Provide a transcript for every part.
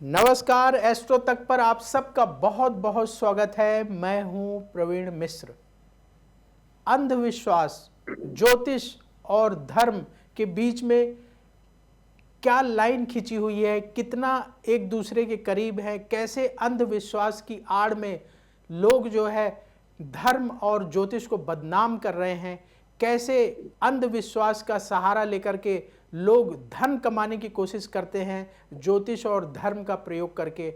नमस्कार, एस्ट्रो तक पर आप सबका बहुत बहुत स्वागत है। मैं हूं प्रवीण मिश्र। अंधविश्वास, ज्योतिष और धर्म के बीच में क्या लाइन खिंची हुई है, कितना एक दूसरे के करीब है, कैसे अंधविश्वास की आड़ में लोग जो है धर्म और ज्योतिष को बदनाम कर रहे हैं, कैसे अंधविश्वास का सहारा लेकर के लोग धन कमाने की कोशिश करते हैं ज्योतिष और धर्म का प्रयोग करके।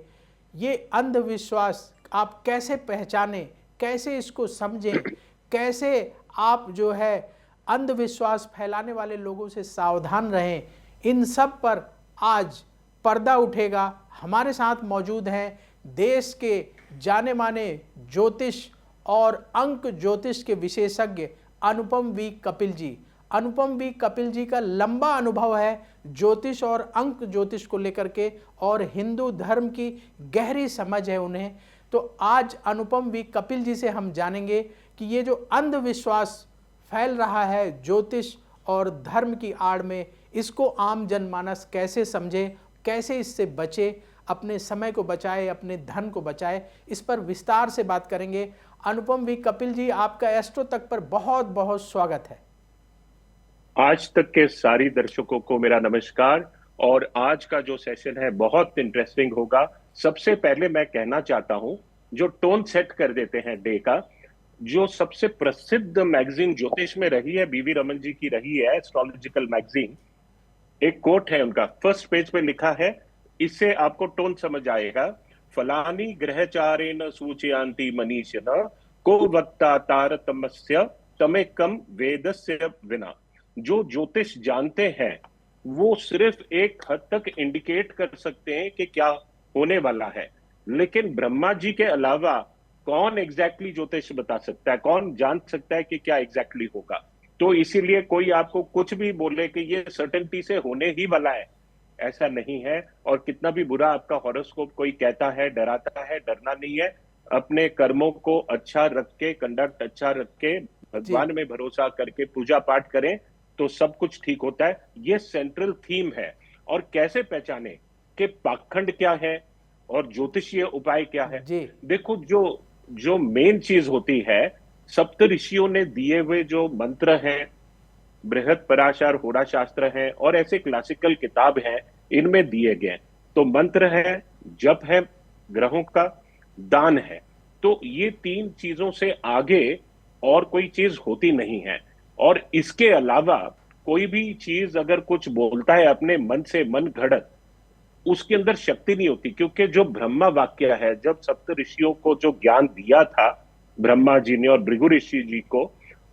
ये अंधविश्वास आप कैसे पहचानें, कैसे इसको समझें, कैसे आप जो है अंधविश्वास फैलाने वाले लोगों से सावधान रहें, इन सब पर आज पर्दा उठेगा। हमारे साथ मौजूद हैं देश के जाने माने ज्योतिष और अंक ज्योतिष के विशेषज्ञ अनुपम वी कपिल जी। अनुपम वी कपिल जी का लंबा अनुभव है ज्योतिष और अंक ज्योतिष को लेकर के, और हिंदू धर्म की गहरी समझ है उन्हें। तो आज अनुपम वी कपिल जी से हम जानेंगे कि ये जो अंधविश्वास फैल रहा है ज्योतिष और धर्म की आड़ में, इसको आम जनमानस कैसे समझे, कैसे इससे बचे, अपने समय को बचाए, अपने धन को बचाए, इस पर विस्तार से बात करेंगे। अनुपम वी कपिल जी, आपका एस्ट्रो तक पर बहुत बहुत स्वागत है। आज तक के सारी दर्शकों को मेरा नमस्कार। और आज का जो सेशन है बहुत इंटरेस्टिंग होगा। सबसे पहले मैं कहना चाहता हूं, जो टोन सेट कर देते हैं डे का, जो सबसे प्रसिद्ध मैगजीन ज्योतिष में रही है, बीवी रमन जी की रही है एस्ट्रोलॉजिकल मैगजीन। एक कोट है उनका, फर्स्ट पेज पे लिखा है, इससे आपको टोन समझ आएगा। फलानी ग्रहचारेण सूचयन्ति मनीषिणः को वक्ता तारतम्यस्य तमेकं वेदस्य विना। जो ज्योतिष जानते हैं वो सिर्फ एक हद तक इंडिकेट कर सकते हैं कि क्या होने वाला है, लेकिन ब्रह्मा जी के अलावा कौन एग्जैक्टली ज्योतिष बता सकता है, कौन जान सकता है कि क्या एग्जैक्टली होगा। तो इसीलिए कोई आपको कुछ भी बोले कि ये सर्टेनिटी से होने ही वाला है, ऐसा नहीं है। और कितना भी बुरा आपका हॉरोस्कोप कोई कहता है, डराता है, डरना नहीं है। अपने कर्मों को अच्छा रख के, कंडक्ट अच्छा रख के, भगवान में भरोसा करके पूजा पाठ करें तो सब कुछ ठीक होता है। ये सेंट्रल थीम है। और कैसे पहचाने कि पाखंड क्या है और ज्योतिषीय उपाय क्या है। देखो, जो जो मेन चीज होती है, सप्त ऋषियों ने दिए हुए जो मंत्र हैं, बृहद पराशर होरा शास्त्र है और ऐसे क्लासिकल किताब हैं, इनमें दिए गए तो मंत्र है, जप है, ग्रहों का दान है। तो ये तीन चीजों से आगे और कोई चीज होती नहीं है। और इसके अलावा कोई भी चीज अगर कुछ बोलता है अपने मन से मन घड़त, उसके अंदर शक्ति नहीं होती। क्योंकि जो ब्रह्मा वाक्य है, जब सप्त ऋषियों को जो ज्ञान दिया था ब्रह्मा जी ने और भृगु ऋषि जी को,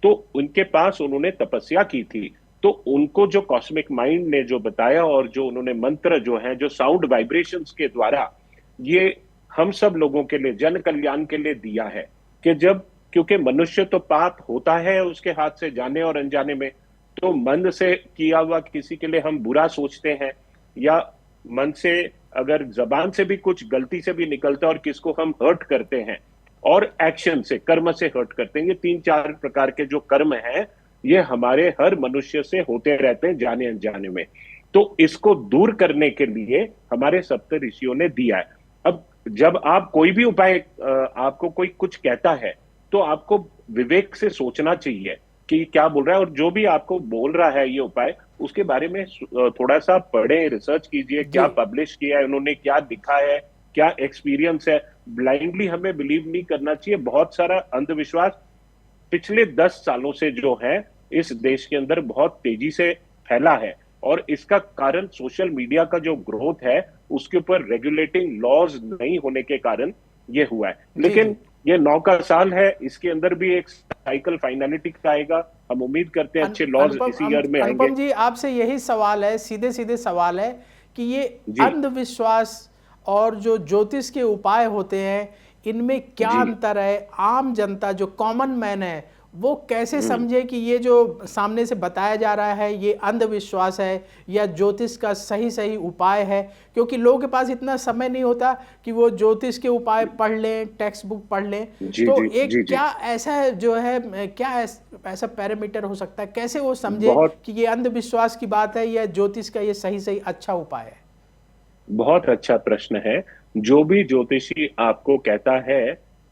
तो उनके पास उन्होंने तपस्या की थी। तो उनको जो कॉस्मिक माइंड ने जो बताया और जो उन्होंने मंत्र जो है, जो साउंड वाइब्रेशंस के द्वारा ये हम सब लोगों के लिए, जन कल्याण के लिए दिया है कि जब, क्योंकि मनुष्य तो पाप होता है उसके हाथ से जाने और अनजाने में, तो मन से किया हुआ किसी के लिए हम बुरा सोचते हैं, या मन से अगर जबान से भी कुछ गलती से भी निकलता है और किसको हम हर्ट करते हैं, और एक्शन से, कर्म से हर्ट करते हैं। ये तीन चार प्रकार के जो कर्म हैं, ये हमारे हर मनुष्य से होते रहते हैं जाने अनजाने में। तो इसको दूर करने के लिए हमारे सप्त ऋषियों ने दिया है। अब जब आप कोई भी उपाय, आपको कोई कुछ कहता है, तो आपको विवेक से सोचना चाहिए कि क्या बोल रहा है, और जो भी आपको बोल रहा है ये उपाय, उसके बारे में थोड़ा सा पढ़ें, रिसर्च कीजिए, क्या पब्लिश किया है उन्होंने, क्या लिखा है, क्या एक्सपीरियंस है। ब्लाइंडली हमें बिलीव नहीं करना चाहिए। बहुत सारा अंधविश्वास पिछले 10 सालों से जो है इस देश के अंदर बहुत तेजी से फैला है, और इसका कारण सोशल मीडिया का जो ग्रोथ है, उसके ऊपर रेगुलेटिंग लॉज नहीं होने के कारण ये हुआ है। लेकिन ये 9 का साल है, इसके अंदर भी एक साइकिल फाइनलिटी का आएगा। हम उम्मीद करते हैं अच्छे लॉज इसी ईयर में आएंगे। अनुपम जी, आपसे यही सवाल है, सीधे सीधे सवाल है कि ये अंधविश्वास और जो ज्योतिष के उपाय होते हैं, इनमें क्या अंतर है? आम जनता जो कॉमन मैन है वो कैसे समझे कि ये जो सामने से बताया जा रहा है ये अंधविश्वास है या ज्योतिष का सही सही उपाय है? क्योंकि लोगों के पास इतना समय नहीं होता कि वो ज्योतिष के उपाय पढ़ लें, टेक्स्ट बुक पढ़ लें। तो एक क्या ऐसा जो है, क्या ऐसा पैरामीटर हो सकता है, कैसे वो समझे कि ये अंधविश्वास की बात है या ज्योतिष का ये सही सही अच्छा उपाय है? बहुत अच्छा प्रश्न है। जो भी ज्योतिषी आपको कहता है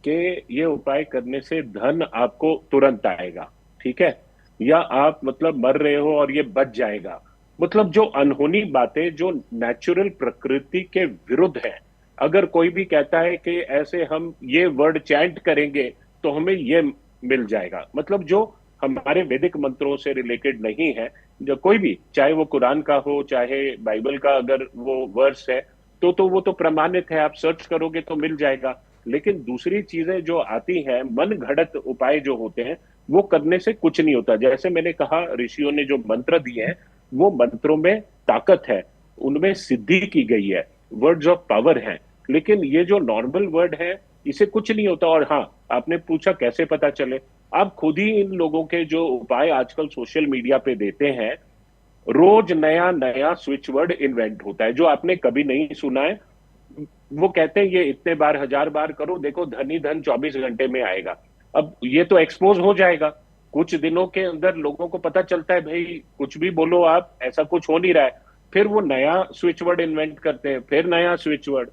कि ये उपाय करने से धन आपको तुरंत आएगा, ठीक है, या आप मतलब मर रहे हो और ये बच जाएगा, मतलब जो अनहोनी बातें जो नेचुरल प्रकृति के विरुद्ध है, अगर कोई भी कहता है कि ऐसे हम ये वर्ड चैंट करेंगे तो हमें ये मिल जाएगा, मतलब जो हमारे वैदिक मंत्रों से रिलेटेड नहीं है, जो कोई भी, चाहे वो कुरान का हो चाहे बाइबल का अगर वो वर्स है, तो वो तो प्रमाणित है, आप सर्च करोगे तो मिल जाएगा। लेकिन दूसरी चीजें जो आती हैं, मन घड़त उपाय जो होते हैं, वो करने से कुछ नहीं होता। जैसे मैंने कहा, ऋषियों ने जो मंत्र दिए हैं, वो मंत्रों में ताकत है, उनमें सिद्धि की गई है, वर्ड्स ऑफ पावर हैं। लेकिन ये जो नॉर्मल वर्ड है, इसे कुछ नहीं होता। और हाँ, आपने पूछा कैसे पता चले, आप खुद ही इन लोगों के जो उपाय आजकल सोशल मीडिया पे देते हैं, रोज नया नया स्विच वर्ड इन्वेंट होता है जो आपने कभी नहीं सुना है। वो कहते हैं ये इतने बार, 1000 बार करो, देखो धन ही धन 24 घंटे में आएगा। अब ये तो एक्सपोज हो जाएगा कुछ दिनों के अंदर, लोगों को पता चलता है भाई कुछ भी बोलो आप, ऐसा कुछ हो नहीं रहा है, फिर वो नया स्विच वर्ड इन्वेंट करते हैं, फिर नया स्विच वर्ड।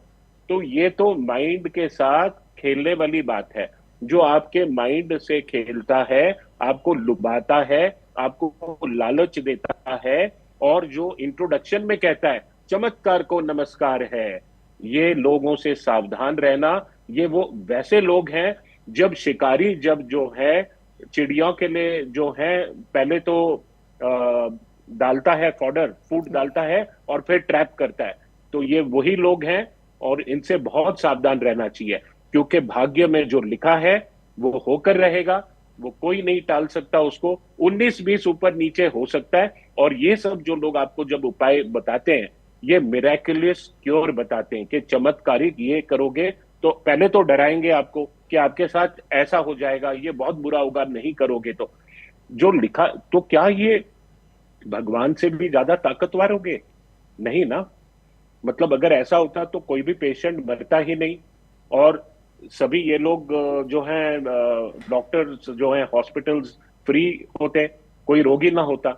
तो ये तो माइंड के साथ खेलने वाली बात है। जो आपके माइंड से खेलता है, आपको लुभाता है, आपको लालच देता है, और जो इंट्रोडक्शन में कहता है चमत्कार को नमस्कार है, ये लोगों से सावधान रहना। ये वो वैसे लोग हैं, जब शिकारी जब जो है चिड़ियों के लिए जो है पहले तो डालता है फॉडर, फूड डालता है और फिर ट्रैप करता है, तो ये वही लोग हैं। और इनसे बहुत सावधान रहना चाहिए, क्योंकि भाग्य में जो लिखा है वो होकर रहेगा, वो कोई नहीं टाल सकता उसको। 19-20 ऊपर नीचे हो सकता है। और ये सब जो लोग आपको जब उपाय बताते हैं, ये मिराकुलस क्योर बताते हैं कि चमत्कारिक ये करोगे, तो पहले तो डराएंगे आपको कि आपके साथ ऐसा हो जाएगा, ये बहुत बुरा होगा नहीं करोगे तो। जो लिखा, तो क्या ये भगवान से भी ज्यादा ताकतवर होगे? नहीं ना। मतलब अगर ऐसा होता तो कोई भी पेशेंट मरता ही नहीं, और सभी ये लोग जो हैं डॉक्टर्स जो हैं हॉस्पिटल्स फ्री होते, कोई रोगी ना होता।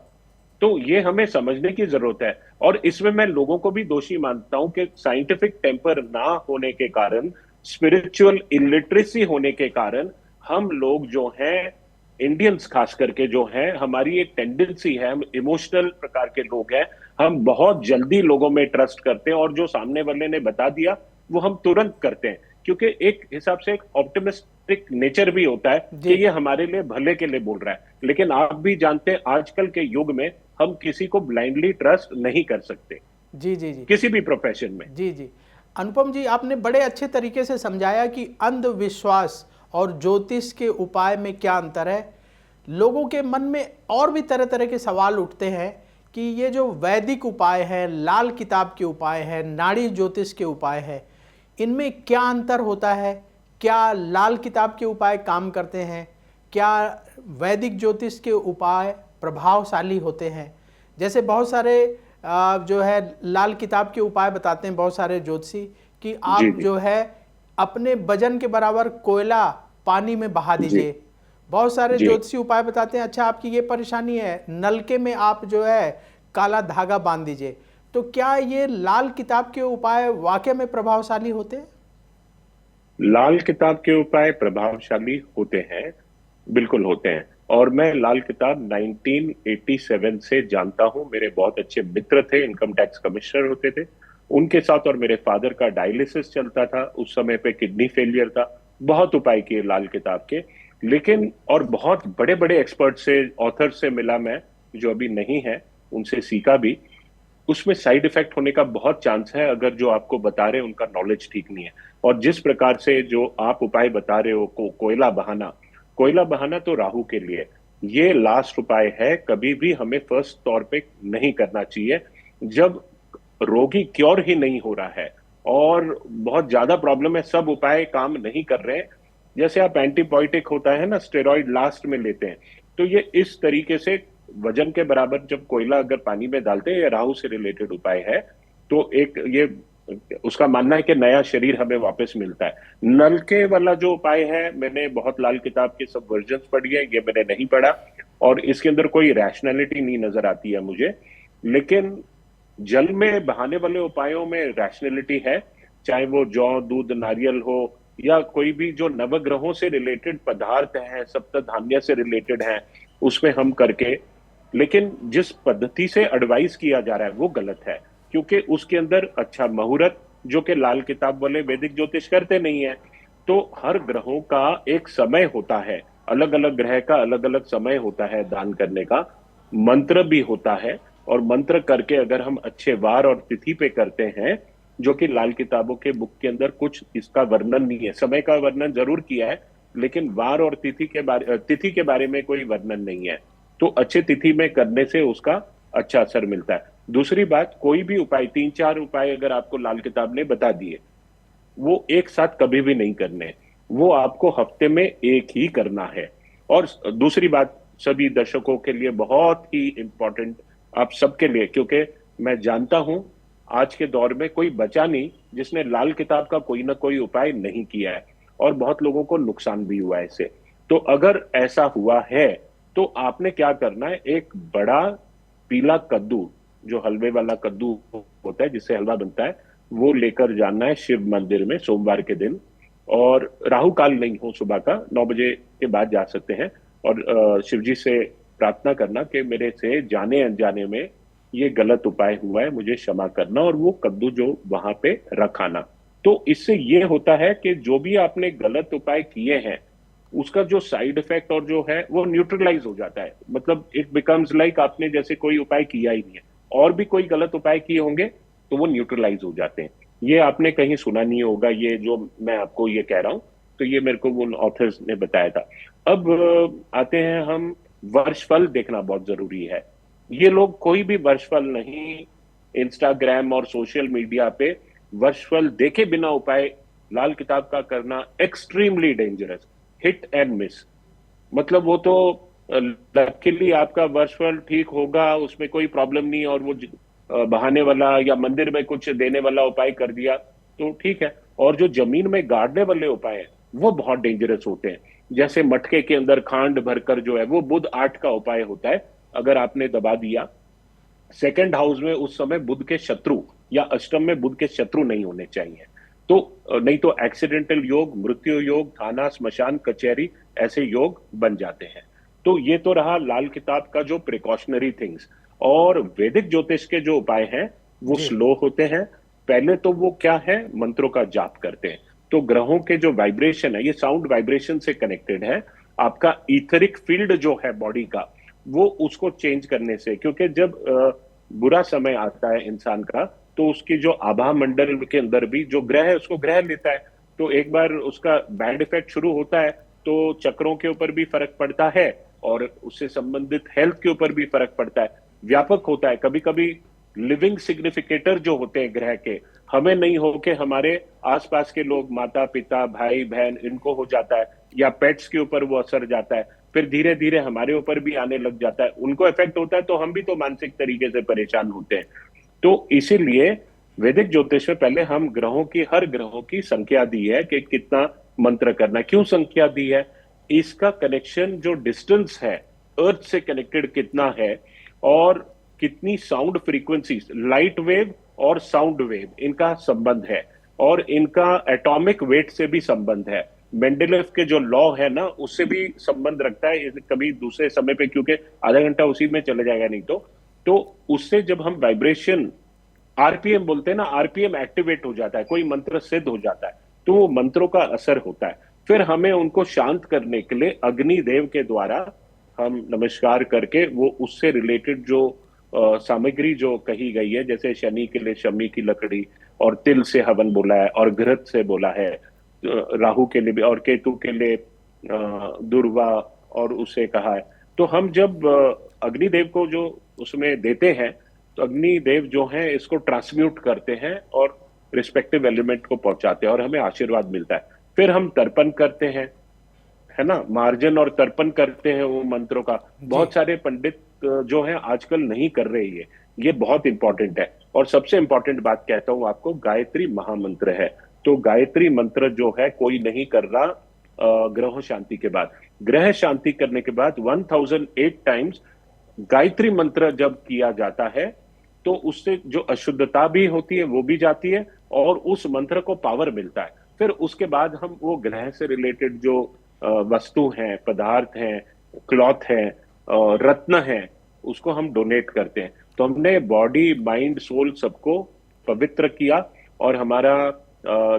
तो ये हमें समझने की जरूरत है। और इसमें मैं लोगों को भी दोषी मानता हूं कि साइंटिफिक टेम्पर ना होने के कारण, स्पिरिचुअल इलिटरेसी होने के कारण, हम लोग जो हैं, इंडियंस खास करके जो हैं, हमारी एक टेंडेंसी है, हम इमोशनल प्रकार के लोग हैं, हम बहुत जल्दी लोगों में ट्रस्ट करते हैं, और जो सामने वाले ने बता दिया वो हम तुरंत करते हैं, क्योंकि एक हिसाब से एक ऑप्टिमिस्टिक नेचर भी होता है कि जी ये हमारे लिए भले के लिए बोल रहा है। लेकिन आप भी जानते हैं आजकल के युग में हम किसी को ब्लाइंडली ट्रस्ट नहीं कर सकते, जी जी जी किसी भी प्रोफेशन में। जी जी। अनुपम जी, आपने बड़े अच्छे तरीके से समझाया कि अंधविश्वास और ज्योतिष के उपाय में क्या अंतर है। लोगों के मन में और भी तरह तरह के सवाल उठते हैं कि ये जो वैदिक उपाय है, लाल किताब के उपाय है, नाड़ी ज्योतिष के उपाय है, इनमें क्या अंतर होता है? क्या लाल किताब के उपाय काम करते हैं? क्या वैदिक ज्योतिष के उपाय प्रभावशाली होते हैं? जैसे बहुत सारे जो है लाल किताब के उपाय बताते हैं बहुत सारे ज्योतिषी कि जी आप जी जो है अपने वजन के बराबर कोयला पानी में बहा जी दीजिए। बहुत सारे जी ज्योतिषी उपाय बताते हैं, अच्छा आपकी ये परेशानी है, नलके में आप जो है काला धागा बांध दीजिए। तो क्या ये लाल किताब के उपाय वाकई में प्रभावशाली होते हैं? लाल किताब के उपाय प्रभावशाली होते हैं, बिल्कुल होते हैं। और मैं लाल किताब 1987 से जानता हूं। मेरे बहुत अच्छे मित्र थे, इनकम टैक्स कमिश्नर होते थे, उनके साथ, और मेरे फादर का डायलिसिस चलता था उस समय पे, किडनी फेलियर था। बहुत उपाय किए लाल किताब के। लेकिन और बहुत बड़े बड़े एक्सपर्ट से, ऑथर से मिला मैं, जो अभी नहीं है, उनसे सीखा भी। उसमें साइड इफेक्ट होने का बहुत चांस है अगर जो आपको बता रहे हैं उनका नॉलेज ठीक नहीं है। और जिस प्रकार से जो आप उपाय बता रहे हो, कोयला बहाना, कोयला बहाना तो राहु के लिए, ये लास्ट उपाय है, कभी भी हमें फर्स्ट तौर पे नहीं करना चाहिए जब रोगी क्योर ही नहीं हो रहा है और बहुत ज्यादा प्रॉब्लम है, सब उपाय काम नहीं कर रहे हैं। जैसे आप एंटीबायोटिक होता है ना, स्टेरॉइड लास्ट में लेते हैं, तो ये इस तरीके से वजन के बराबर जब कोयला अगर पानी में डालते हैं, ये राहु से रिलेटेड उपाय है। तो एक ये उसका मानना है कि नया शरीर हमें वापस मिलता है। नलके वाला जो उपाय है, मैंने बहुत लाल किताब के सब वर्जन्स पढ़ी है, ये मैंने नहीं पढ़ा, और इसके अंदर कोई रैशनैलिटी नहीं नजर आती है मुझे। लेकिन जल में बहाने वाले उपायों में रैशनैलिटी है, चाहे वो जौ, दूध, नारियल हो, या कोई भी जो नवग्रहों से रिलेटेड पदार्थ हैं, सप्त धान्य से रिलेटेड हैं, उसमें हम करके। लेकिन जिस पद्धति से एडवाइस किया जा रहा है वो गलत है, क्योंकि उसके अंदर अच्छा मुहूर्त, जो कि लाल किताब वाले वैदिक ज्योतिष करते नहीं है। तो हर ग्रहों का एक समय होता है, अलग अलग ग्रह का अलग अलग समय होता है दान करने का, मंत्र भी होता है। और मंत्र करके अगर हम अच्छे वार और तिथि पे करते हैं, जो कि लाल किताबों के बुक के अंदर कुछ इसका वर्णन नहीं है, समय का वर्णन जरूर किया है, लेकिन वार और तिथि के बारे में कोई वर्णन नहीं है। तो अच्छे तिथि में करने से उसका अच्छा असर मिलता है। दूसरी बात, कोई भी उपाय, 3-4 उपाय अगर आपको लाल किताब ने बता दिए, वो एक साथ कभी भी नहीं करने, वो आपको हफ्ते में एक ही करना है। और दूसरी बात, सभी दर्शकों के लिए बहुत ही इंपॉर्टेंट, आप सबके लिए, क्योंकि मैं जानता हूं आज के दौर में कोई बचा नहीं जिसने लाल किताब का कोई ना कोई उपाय नहीं किया है, और बहुत लोगों को नुकसान भी हुआ है इससे। तो अगर ऐसा हुआ है तो आपने क्या करना है, एक बड़ा पीला कद्दू, जो हलवे वाला कद्दू होता है जिससे हलवा बनता है, वो लेकर जाना है शिव मंदिर में सोमवार के दिन। और राहु काल नहीं हो, सुबह का 9 बजे के बाद जा सकते हैं। और शिव जी से प्रार्थना करना कि मेरे से जाने अनजाने में ये गलत उपाय हुआ है, मुझे क्षमा करना, और वो कद्दू जो वहां पे रखाना। तो इससे ये होता है कि जो भी आपने गलत उपाय किए हैं, उसका जो साइड इफेक्ट और जो है वो न्यूट्रलाइज हो जाता है। मतलब इट बिकम्स लाइक आपने जैसे कोई उपाय किया ही नहीं है, और भी कोई गलत उपाय किए होंगे तो वो न्यूट्रलाइज हो जाते हैं। ये आपने कहीं सुना नहीं होगा, ये जो मैं आपको ये कह रहा हूं, तो ये मेरे को वो ऑथर्स ने बताया था। अब आते हैं हम, वर्षफल देखना बहुत जरूरी है। ये लोग कोई भी वर्षफल नहीं, इंस्टाग्राम और सोशल मीडिया पे वर्षफल देखे बिना उपाय लाल किताब का करना extremely dangerous, hit and miss. मतलब वो तो लकीली आपका वर्चुअल ठीक होगा, उसमें कोई प्रॉब्लम नहीं, और वो बहाने वाला या मंदिर में कुछ देने वाला उपाय कर दिया तो ठीक है। और जो जमीन में गाड़ने वाले उपाय हैं वो बहुत डेंजरस होते हैं। जैसे मटके के अंदर खांड भरकर, जो है वो बुध 8 का उपाय होता है। अगर आपने दबा दिया, सेकंड हाउस में उस समय बुध के शत्रु, या अष्टम में बुध के शत्रु नहीं होने चाहिए। तो नहीं तो एक्सीडेंटल योग, मृत्यु योग, थाना, स्मशान, कचहरी, ऐसे योग बन जाते हैं। तो ये तो रहा लाल किताब का जो प्रिकॉशनरी थिंग्स। और वैदिक ज्योतिष के जो उपाय हैं वो जी। स्लो होते हैं। पहले तो वो क्या है, मंत्रों का जाप करते हैं। तो ग्रहों के जो वाइब्रेशन है, ये साउंड वाइब्रेशन से कनेक्टेड है। आपका ईथरिक फील्ड जो है बॉडी का, वो उसको चेंज करने से, क्योंकि जब बुरा समय आता है इंसान का, तो उसकी जो आभा मंडल के अंदर भी जो ग्रह है उसको ग्रह लेता है। तो एक बार उसका बैड इफेक्ट शुरू होता है तो चक्रों के ऊपर भी फर्क पड़ता है, और उससे संबंधित हेल्थ के ऊपर भी फर्क पड़ता है, व्यापक होता है। कभी कभी लिविंग सिग्निफिकेटर जो होते हैं ग्रह के, हमें नहीं हो के हमारे आसपास के लोग, माता पिता, भाई बहन, इनको हो जाता है, या पेट्स के ऊपर वो असर जाता है, फिर धीरे धीरे हमारे ऊपर भी आने लग जाता है, उनको इफेक्ट होता है, तो हम भी तो मानसिक तरीके से परेशान होते हैं। तो इसीलिए वैदिक ज्योतिष में पहले हम ग्रहों की, हर ग्रहों की संख्या दी है कि कितना मंत्र करना है। क्यों संख्या दी है? इसका कनेक्शन जो डिस्टेंस है अर्थ से कनेक्टेड कितना है, और कितनी साउंड फ्रीक्वेंसीज, लाइट वेव और साउंड वेव, इनका संबंध है। और इनका एटॉमिक वेट से भी संबंध है। मेंडेलेव के जो लॉ है ना, उससे भी संबंध रखता है। कभी दूसरे समय पे, क्योंकि आधा घंटा उसी में चले जाएगा नहीं तो उससे जब हम वाइब्रेशन, आरपीएम बोलते हैं ना, आरपीएम एक्टिवेट हो जाता है, कोई मंत्र सिद्ध हो जाता है, तो वो मंत्रों का असर होता है। फिर हमें उनको शांत करने के लिए अग्निदेव के द्वारा हम नमस्कार करके, वो उससे रिलेटेड जो सामग्री जो कही गई है, जैसे शनि के लिए शमी की लकड़ी, और तिल से हवन बोला है, और घृत से बोला है, राहु के लिए भी, और केतु के लिए दुर्वा, और उसे कहा है। तो हम जब अग्निदेव को जो उसमें देते हैं, तो अग्निदेव जो हैं इसको ट्रांसम्यूट करते हैं और रिस्पेक्टिव एलिमेंट को पहुंचाते हैं, और हमें आशीर्वाद मिलता है। फिर हम तर्पण करते हैं, है ना, मार्जन और तर्पण करते हैं वो मंत्रों का। जी। बहुत सारे पंडित जो हैं आजकल नहीं कर रहे, ये बहुत इंपॉर्टेंट है। और सबसे इंपॉर्टेंट बात कहता हूं आपको, गायत्री महामंत्र है। तो गायत्री मंत्र जो है कोई नहीं कर रहा ग्रह शांति के बाद। ग्रह शांति करने के बाद 1008 टाइम्स गायत्री मंत्र जब किया जाता है, तो उससे जो अशुद्धता भी होती है वो भी जाती है और उस मंत्र को पावर मिलता है। फिर उसके बाद हम वो ग्रह से रिलेटेड जो वस्तु हैं, पदार्थ हैं, क्लॉथ है, रत्न है, उसको हम डोनेट करते हैं। तो हमने बॉडी, माइंड, सोल सबको पवित्र किया। और हमारा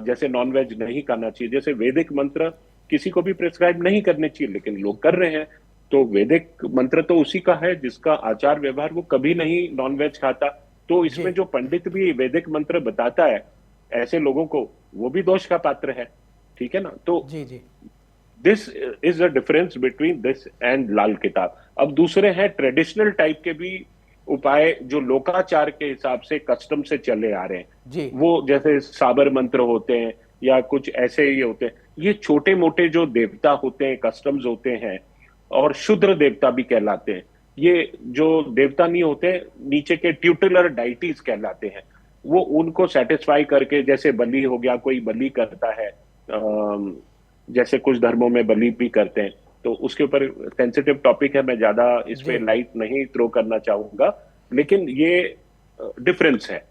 जैसे नॉनवेज नहीं करना चाहिए, जैसे वैदिक मंत्र किसी को भी प्रिस्क्राइब नहीं करने चाहिए, लेकिन लोग कर रहे हैं। तो वैदिक मंत्र तो उसी का है जिसका आचार व्यवहार वो कभी नहीं नॉनवेज खाता। तो जी इसमें जो पंडित भी वैदिक मंत्र बताता है ऐसे लोगों को, वो भी दोष का पात्र है। ठीक है ना? तो जी जी this is the difference between this and Lal Kitab. अब दूसरे हैं ट्रेडिशनल टाइप के भी उपाय जो लोकाचार के हिसाब से कस्टम से चले आ रहे हैं। जी वो जैसे साबर मंत्र होते हैं या कुछ ऐसे ही होते हैं। ये छोटे मोटे जो देवता होते हैं, कस्टम्स होते हैं, और शुद्र देवता भी कहलाते हैं। ये जो देवता नहीं होते, नीचे के ट्यूटलर डाइटीज कहलाते हैं। वो उनको सेटिस्फाई करके, जैसे बलि हो गया, कोई बलि करता है, जैसे कुछ धर्मों में बलि भी करते हैं। तो उसके ऊपर सेंसिटिव टॉपिक है, मैं ज्यादा इस जी पे लाइट नहीं थ्रो करना चाहूंगा, लेकिन ये डिफरेंस है।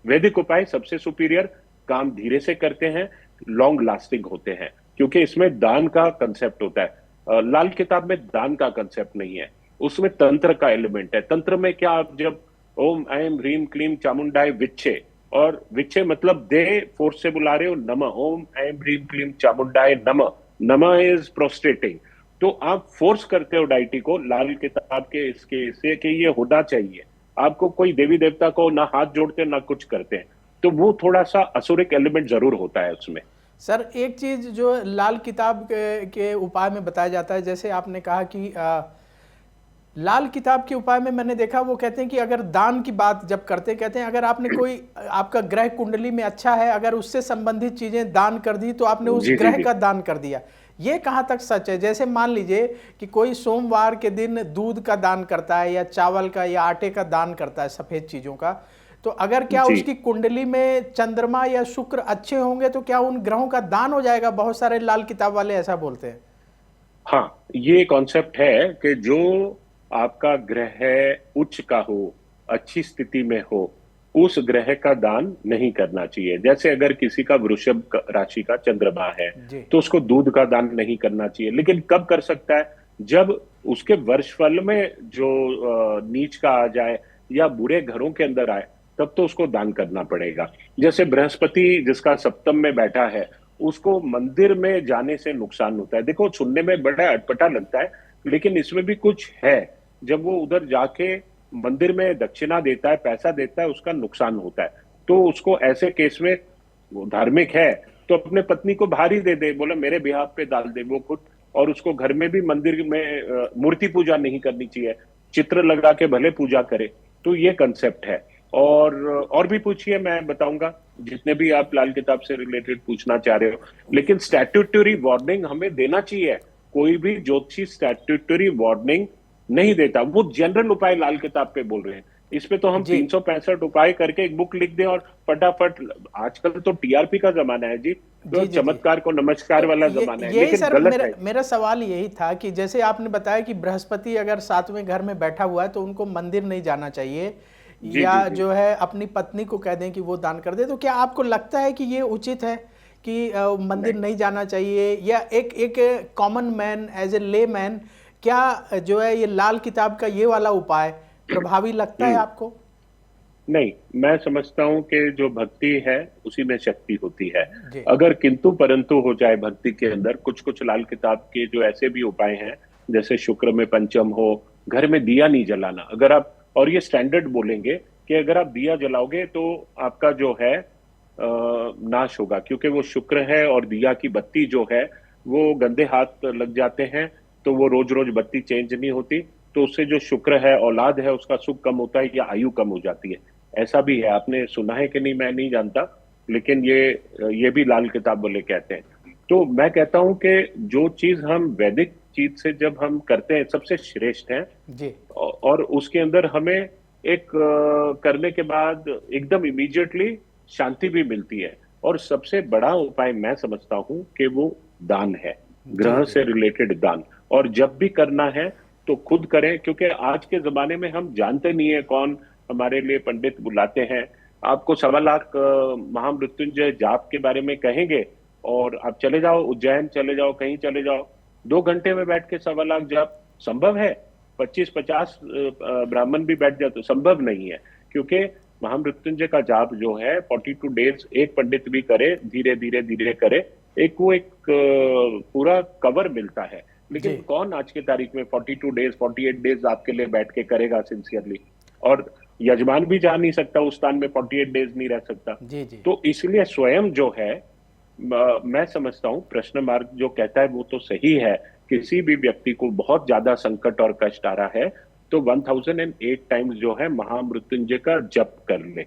वैदिक उपाय सबसे सुपीरियर, काम धीरे से करते हैं, लॉन्ग लास्टिंग होते हैं, क्योंकि इसमें दान का कंसेप्ट होता है। लाल किताब में दान का कंसेप्ट नहीं है, उसमें तंत्र का एलिमेंट है। तंत्र में क्या, आप जब ओम ऐम ह्रीम क्लीम चामुंडाय विच्छे, और विच्छे मतलब दे फोर्स से बुला रहे हो, नमः ओम ऐम ह्रीम क्लीम चामुंडाय नमः, नमः इज प्रोस्टेटिंग। तो आप फोर्स करते हो डाइटी को लाल किताब के इसके इससे कि ये होना चाहिए। आपको कोई देवी देवता को ना हाथ जोड़ते ना कुछ करते हैं, तो वो थोड़ा सा असुरिक एलिमेंट जरूर होता है उसमें। सर, एक चीज़ जो लाल किताब के उपाय में बताया जाता है, जैसे आपने कहा कि लाल किताब के उपाय में मैंने देखा, वो कहते हैं कि अगर दान की बात जब करते हैं, कहते हैं अगर आपने कोई, आपका ग्रह कुंडली में अच्छा है, अगर उससे संबंधित चीज़ें दान कर दी तो आपने उस जी जी ग्रह जी। का दान कर दिया। ये कहाँ तक सच है? जैसे मान लीजिए कि कोई सोमवार के दिन दूध का दान करता है या चावल का या आटे का दान करता है, सफ़ेद चीज़ों का, तो अगर क्या जी उसकी कुंडली में चंद्रमा या शुक्र अच्छे होंगे तो क्या उन ग्रहों का दान हो जाएगा? बहुत सारे लाल किताब वाले ऐसा बोलते हैं। हाँ, ये कॉन्सेप्ट है कि जो आपका ग्रह उच्च का हो, अच्छी स्थिति में हो, उस ग्रह का दान नहीं करना चाहिए। जैसे अगर किसी का वृषभ राशि का चंद्रमा है, जी तो उसको दूध का दान नहीं करना चाहिए। लेकिन कब कर सकता है? जब उसके वर्षफल में जो नीच का आ जाए या बुरे घरों के अंदर आए, तब तो उसको दान करना पड़ेगा। जैसे बृहस्पति जिसका सप्तम में बैठा है, उसको मंदिर में जाने से नुकसान होता है। देखो, सुनने में बड़ा अटपटा लगता है, लेकिन इसमें भी कुछ है। जब वो उधर जाके मंदिर में दक्षिणा देता है, पैसा देता है, उसका नुकसान होता है। तो उसको ऐसे केस में, वो धार्मिक है तो अपने पत्नी को बाहर ही दे दे, बोले मेरे बिहाफ पे डाल दे वो खुद। और उसको घर में भी, मंदिर में मूर्ति पूजा नहीं करनी चाहिए, चित्र लगा के भले पूजा करे। तो ये कंसेप्ट है। और भी पूछिए, मैं बताऊंगा जितने भी आप लाल किताब से रिलेटेड पूछना चाह रहे हो। लेकिन स्टैट्यूटरी वार्निंग हमें देना चाहिए। कोई भी ज्योतिषी स्टैट्यूटरी वार्निंग नहीं देता, वो जनरल उपाय लाल किताब पे बोल रहे हैं। इस पे तो हम जी 365 उपाय करके एक बुक लिख दें और फटाफट। आजकल तो टीआरपी का जमाना है जी, तो जी जी जी। चमत्कार को नमस्कार तो वाला ये जमाना है, यही लेकिन सर, गलत मेरा है। मेरा सवाल यही था कि जैसे आपने बताया कि बृहस्पति अगर सातवें घर में बैठा हुआ है तो उनको मंदिर नहीं जाना चाहिए, जी या जी जी। जो है अपनी पत्नी को कह दें कि वो दान कर दे। तो क्या आपको लगता है कि ये उचित है कि मंदिर नहीं नहीं जाना चाहिए? या एक एक कॉमन मैन, एज ए ले मैन, क्या जो है ये लाल किताब का ये वाला उपाय प्रभावी लगता है हम्म। आपको? नहीं, मैं समझता हूं कि जो भक्ति है उसी में शक्ति होती है। जी अगर किंतु परंतु हो जाए भक्ति के अंदर, कुछ कुछ लाल किताब के जो ऐसे भी उपाय हैं, जैसे शुक्र में पंचम हो, घर में दिया नहीं जलाना। अगर आप, और ये स्टैंडर्ड बोलेंगे कि अगर आप दिया जलाओगे तो आपका जो है नाश होगा, क्योंकि वो शुक्र है। और दिया की बत्ती जो है वो गंदे हाथ लग जाते हैं, तो वो रोज रोज बत्ती चेंज नहीं होती। तो उससे जो शुक्र है, औलाद है, उसका सुख कम होता है या आयु कम हो जाती है। ऐसा भी है, आपने सुना है कि नहीं मैं नहीं जानता, लेकिन ये भी लाल किताब वाले कहते हैं। तो मैं कहता हूं कि जो चीज हम वैदिक चीज से जब हम करते हैं, सबसे श्रेष्ठ है। जी और उसके अंदर हमें एक करने के बाद एकदम इमीडिएटली शांति भी मिलती है। और सबसे बड़ा उपाय मैं समझता हूं कि वो दान है, जी ग्रह जी से रिलेटेड दान। और जब भी करना है तो खुद करें, क्योंकि आज के जमाने में हम जानते नहीं है कौन हमारे लिए पंडित बुलाते हैं, आपको 1.25 लाख महामृत्युंजय जाप के बारे में कहेंगे और आप चले जाओ, उज्जैन चले जाओ, कहीं चले जाओ, 2 घंटे में बैठ के 1.25 लाख जाप संभव है? 25-50 ब्राह्मण भी बैठ जाते, संभव नहीं है। क्योंकि महामृत्युंजय का जाप जो है 42 डेज एक पंडित भी करे, धीरे धीरे धीरे करे, एक पूरा कवर मिलता है। लेकिन जी कौन आज की तारीख में 42 डेज 48 डेज आपके लिए बैठ के करेगा सिंसियरली? और यजमान भी जा नहीं सकता उस स्थान में, 48 डेज नहीं रह सकता। जी जी तो इसलिए स्वयं जो है, मैं समझता हूं प्रश्न मार्ग जो कहता है वो तो सही है। किसी भी व्यक्ति को बहुत ज्यादा संकट और कष्ट आ रहा है तो 1008 टाइम्स जो है महामृत्युंजय का जप कर ले,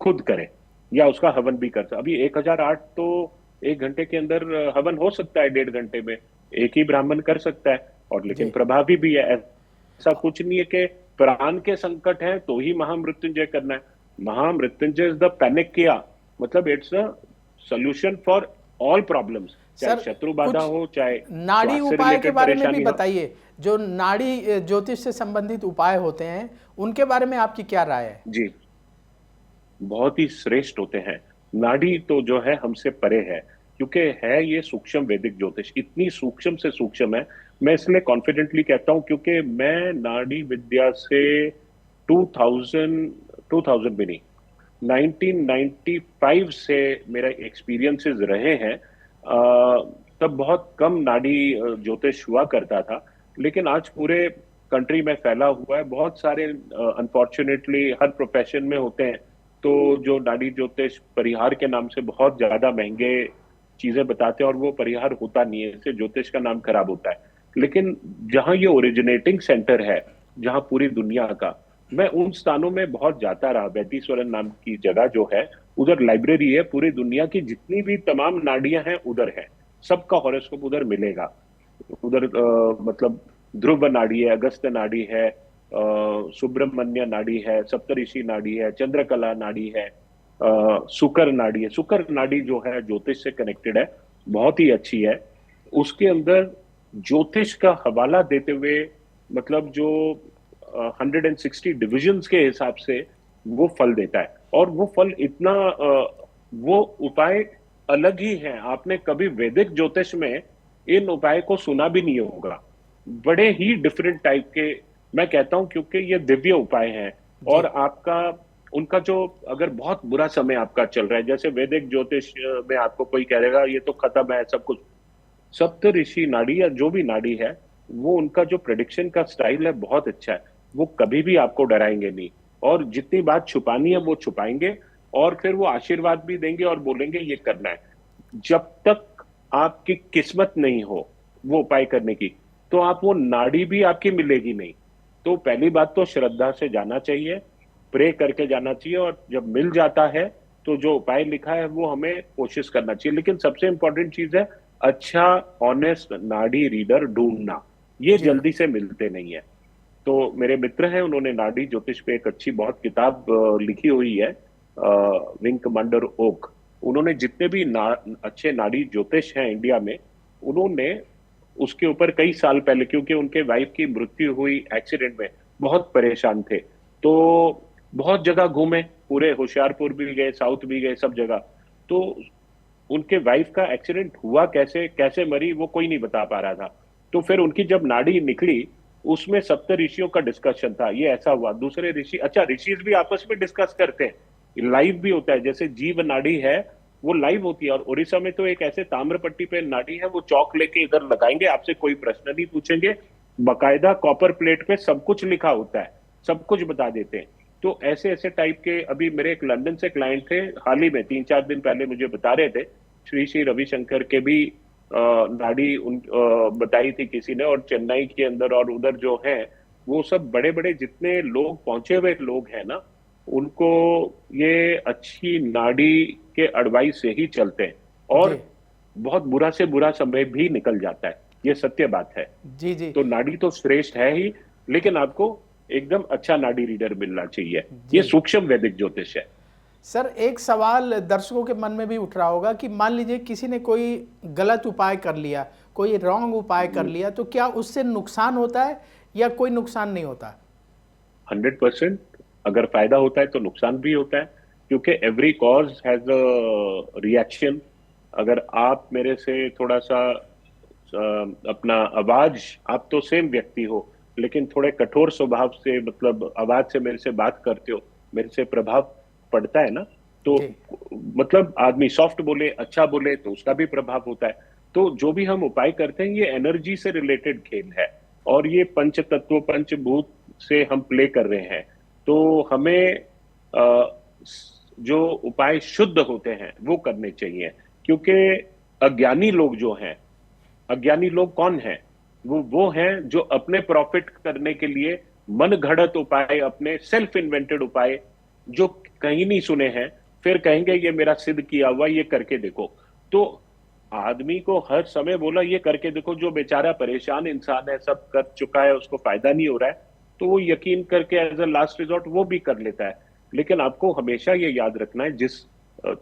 खुद करे, या उसका हवन भी कर सकता। अभी 1008 तो 1 घंटे के अंदर हवन हो सकता है, 1.5 घंटे में एक ही ब्राह्मण कर सकता है, और लेकिन जी प्रभावी भी है। ऐसा कुछ नहीं है कि प्राण के संकट है तो ही महामृत्युंजय करना है। महामृत्युंजय इज द पैनिकिया, मतलब it's a solution for all problems, चाहे सर, शत्रु बाधा कुछ हो, चाहे नाड़ी स्वास्थ्य उपाय के रिलेटेड बारे में भी परेशानी हो। बताइए। जो नाड़ी ज्योतिष से संबंधित उपाय होते हैं उनके बारे में आपकी क्या राय है? जी, बहुत ही श्रेष्ठ होते हैं। नाड़ी तो जो है हमसे परे है, क्योंकि है ये सूक्ष्म वैदिक ज्योतिष, इतनी सूक्ष्म से सूक्ष्म है। मैं इसलिए कॉन्फिडेंटली कहता हूं क्योंकि मैं नाड़ी विद्या से 2000 भी नहीं, 1995 से मेरा एक्सपीरियंसेस रहे हैं। तब बहुत कम नाड़ी ज्योतिष हुआ करता था, लेकिन आज पूरे कंट्री में फैला हुआ है। बहुत सारे अनफॉर्चुनेटली हर प्रोफेशन में होते हैं, तो जो नाड़ी ज्योतिष परिहार के नाम से बहुत ज्यादा महंगे चीजें बताते हैं और वो परिहार होता नहीं है, इससे ज्योतिष का नाम खराब होता है। लेकिन जहां ये ओरिजिनेटिंग सेंटर है, जहां पूरी दुनिया का, मैं उन स्थानों में बहुत जाता रहा। वैतीश्वरन नाम की जगह जो है, उधर लाइब्रेरी है, पूरी दुनिया की जितनी भी तमाम नाड़ियां हैं उधर है, सबका हॉरोस्कोप उधर मिलेगा। उधर मतलब ध्रुव नाड़ी है, अगस्त नाड़ी है, सुब्रमण्य नाड़ी है, सप्तऋषि नाड़ी है, चंद्रकला नाड़ी है, सुकर नाड़ी है। सुकर नाड़ी जो है ज्योतिष से कनेक्टेड है, बहुत ही अच्छी है। उसके अंदर ज्योतिष का हवाला देते हुए, मतलब जो 160 डिविजन्स के हिसाब से वो फल देता है, और वो फल इतना वो उपाय अलग ही है। आपने कभी वैदिक ज्योतिष में इन उपाय को सुना भी नहीं होगा, बड़े ही डिफरेंट टाइप के। मैं कहता हूं क्योंकि ये दिव्य उपाय हैं, और जी आपका उनका जो, अगर बहुत बुरा समय आपका चल रहा है, जैसे वैदिक ज्योतिष में आपको कोई कह देगा ये तो खत्म है सब कुछ, सप्त ऋषि नाड़ी या जो भी नाड़ी है, वो उनका जो प्रेडिक्शन का स्टाइल है बहुत अच्छा है। वो कभी भी आपको डराएंगे नहीं, और जितनी बात छुपानी है वो छुपाएंगे, और फिर वो आशीर्वाद भी देंगे और बोलेंगे ये करना है। जब तक आपकी किस्मत नहीं हो वो उपाय करने की, तो आप वो नाड़ी भी आपकी मिलेगी नहीं। तो पहली बात तो श्रद्धा से जाना चाहिए, प्रे करके जाना चाहिए, और जब मिल जाता है तो जो उपाय लिखा है वो हमें कोशिश करना चाहिए। लेकिन सबसे इंपॉर्टेंट चीज है अच्छा ऑनेस्ट नाड़ी रीडर ढूंढना, ये जी जल्दी से मिलते नहीं है। तो मेरे मित्र हैं, उन्होंने नाड़ी ज्योतिष पे एक अच्छी बहुत किताब लिखी हुई है, विंग कमांडर ओक। उन्होंने जितने भी अच्छे नाड़ी ज्योतिष हैं इंडिया में, उन्होंने उसके ऊपर कई साल पहले, क्योंकि उनके वाइफ की मृत्यु हुई एक्सीडेंट में, बहुत परेशान थे, तो बहुत जगह घूमे, पूरे होशियारपुर भी गए, साउथ भी गए, सब जगह। तो उनके वाइफ का एक्सीडेंट हुआ कैसे, कैसे मरी, वो कोई नहीं बता पा रहा था। तो फिर उनकी जब नाड़ी निकली, उसमें सप्त ऋषियों का डिस्कशन था, ये ऐसा हुआ। दूसरे ऋषि, अच्छा ऋषि भी आपस में डिस्कस करते हैं, लाइव भी होता है। जैसे जीव नाड़ी है वो लाइव होती है, और उड़ीसा में तो एक ऐसे ताम्र पट्टी पे नाड़ी है, वो चौक लेके इधर लगाएंगे, आपसे कोई प्रश्न नहीं पूछेंगे, बकायदा कॉपर प्लेट पे सब कुछ लिखा होता है, सब कुछ बता देते हैं। तो ऐसे ऐसे टाइप के, अभी मेरे एक लंदन से क्लाइंट थे, हाल ही में 3-4 दिन पहले मुझे बता रहे थे, श्री श्री रविशंकर के भी नाड़ी बताई थी किसी ने, और चेन्नई के अंदर और उधर जो है, वो सब बड़े बड़े जितने लोग पहुंचे हुए लोग हैं ना, उनको ये अच्छी नाड़ी के एडवाइस से ही चलते हैं, जी और बहुत बुरा से बुरा समय भी निकल जाता है, ये सत्य बात है। जी जी तो नाड़ी तो श्रेष्ठ है ही, लेकिन आपको एकदम अच्छा नाड़ी रीडर मिलना चाहिए। ये जी सूक्ष्म वैदिक ज्योतिष है। सर, एक सवाल दर्शकों के मन में भी उठ रहा होगा कि मान लीजिए किसी ने कोई गलत उपाय कर लिया, कोई रॉन्ग उपाय कर लिया, तो क्या उससे नुकसान होता है या कोई नुकसान नहीं होता? 100% अगर फायदा होता है तो नुकसान भी होता है, क्योंकि every cause has a reaction. अगर आप मेरे से थोड़ा सा अपना आवाज, आप तो सेम व्यक्ति हो लेकिन थोड़े कठोर स्वभाव से, मतलब आवाज से मेरे से बात करते हो, मेरे से प्रभाव पड़ता है ना। तो जी मतलब आदमी सॉफ्ट बोले, अच्छा बोले तो उसका भी प्रभाव होता है। तो जो भी हम उपाय करते हैं ये एनर्जी से रिलेटेड खेल है, और ये पंच तत्व पंचभूत से हम प्ले कर रहे हैं। तो हमें जो उपाय शुद्ध होते हैं वो करने चाहिए, क्योंकि अज्ञानी लोग जो हैं, अज्ञानी लोग कौन हैं? वो हैं जो अपने प्रॉफिट करने के लिए मन घड़त उपाय, अपने सेल्फ इन्वेंटेड उपाय जो कहीं नहीं सुने हैं, फिर कहेंगे ये मेरा सिद्ध किया हुआ, ये करके देखो। तो आदमी को हर समय बोला ये करके देखो, जो बेचारा परेशान इंसान है, सब कर चुका है, उसको फायदा नहीं हो रहा है, तो वो यकीन करके एज अ लास्ट रिजॉर्ट वो भी कर लेता है। लेकिन आपको हमेशा ये याद रखना है, जिस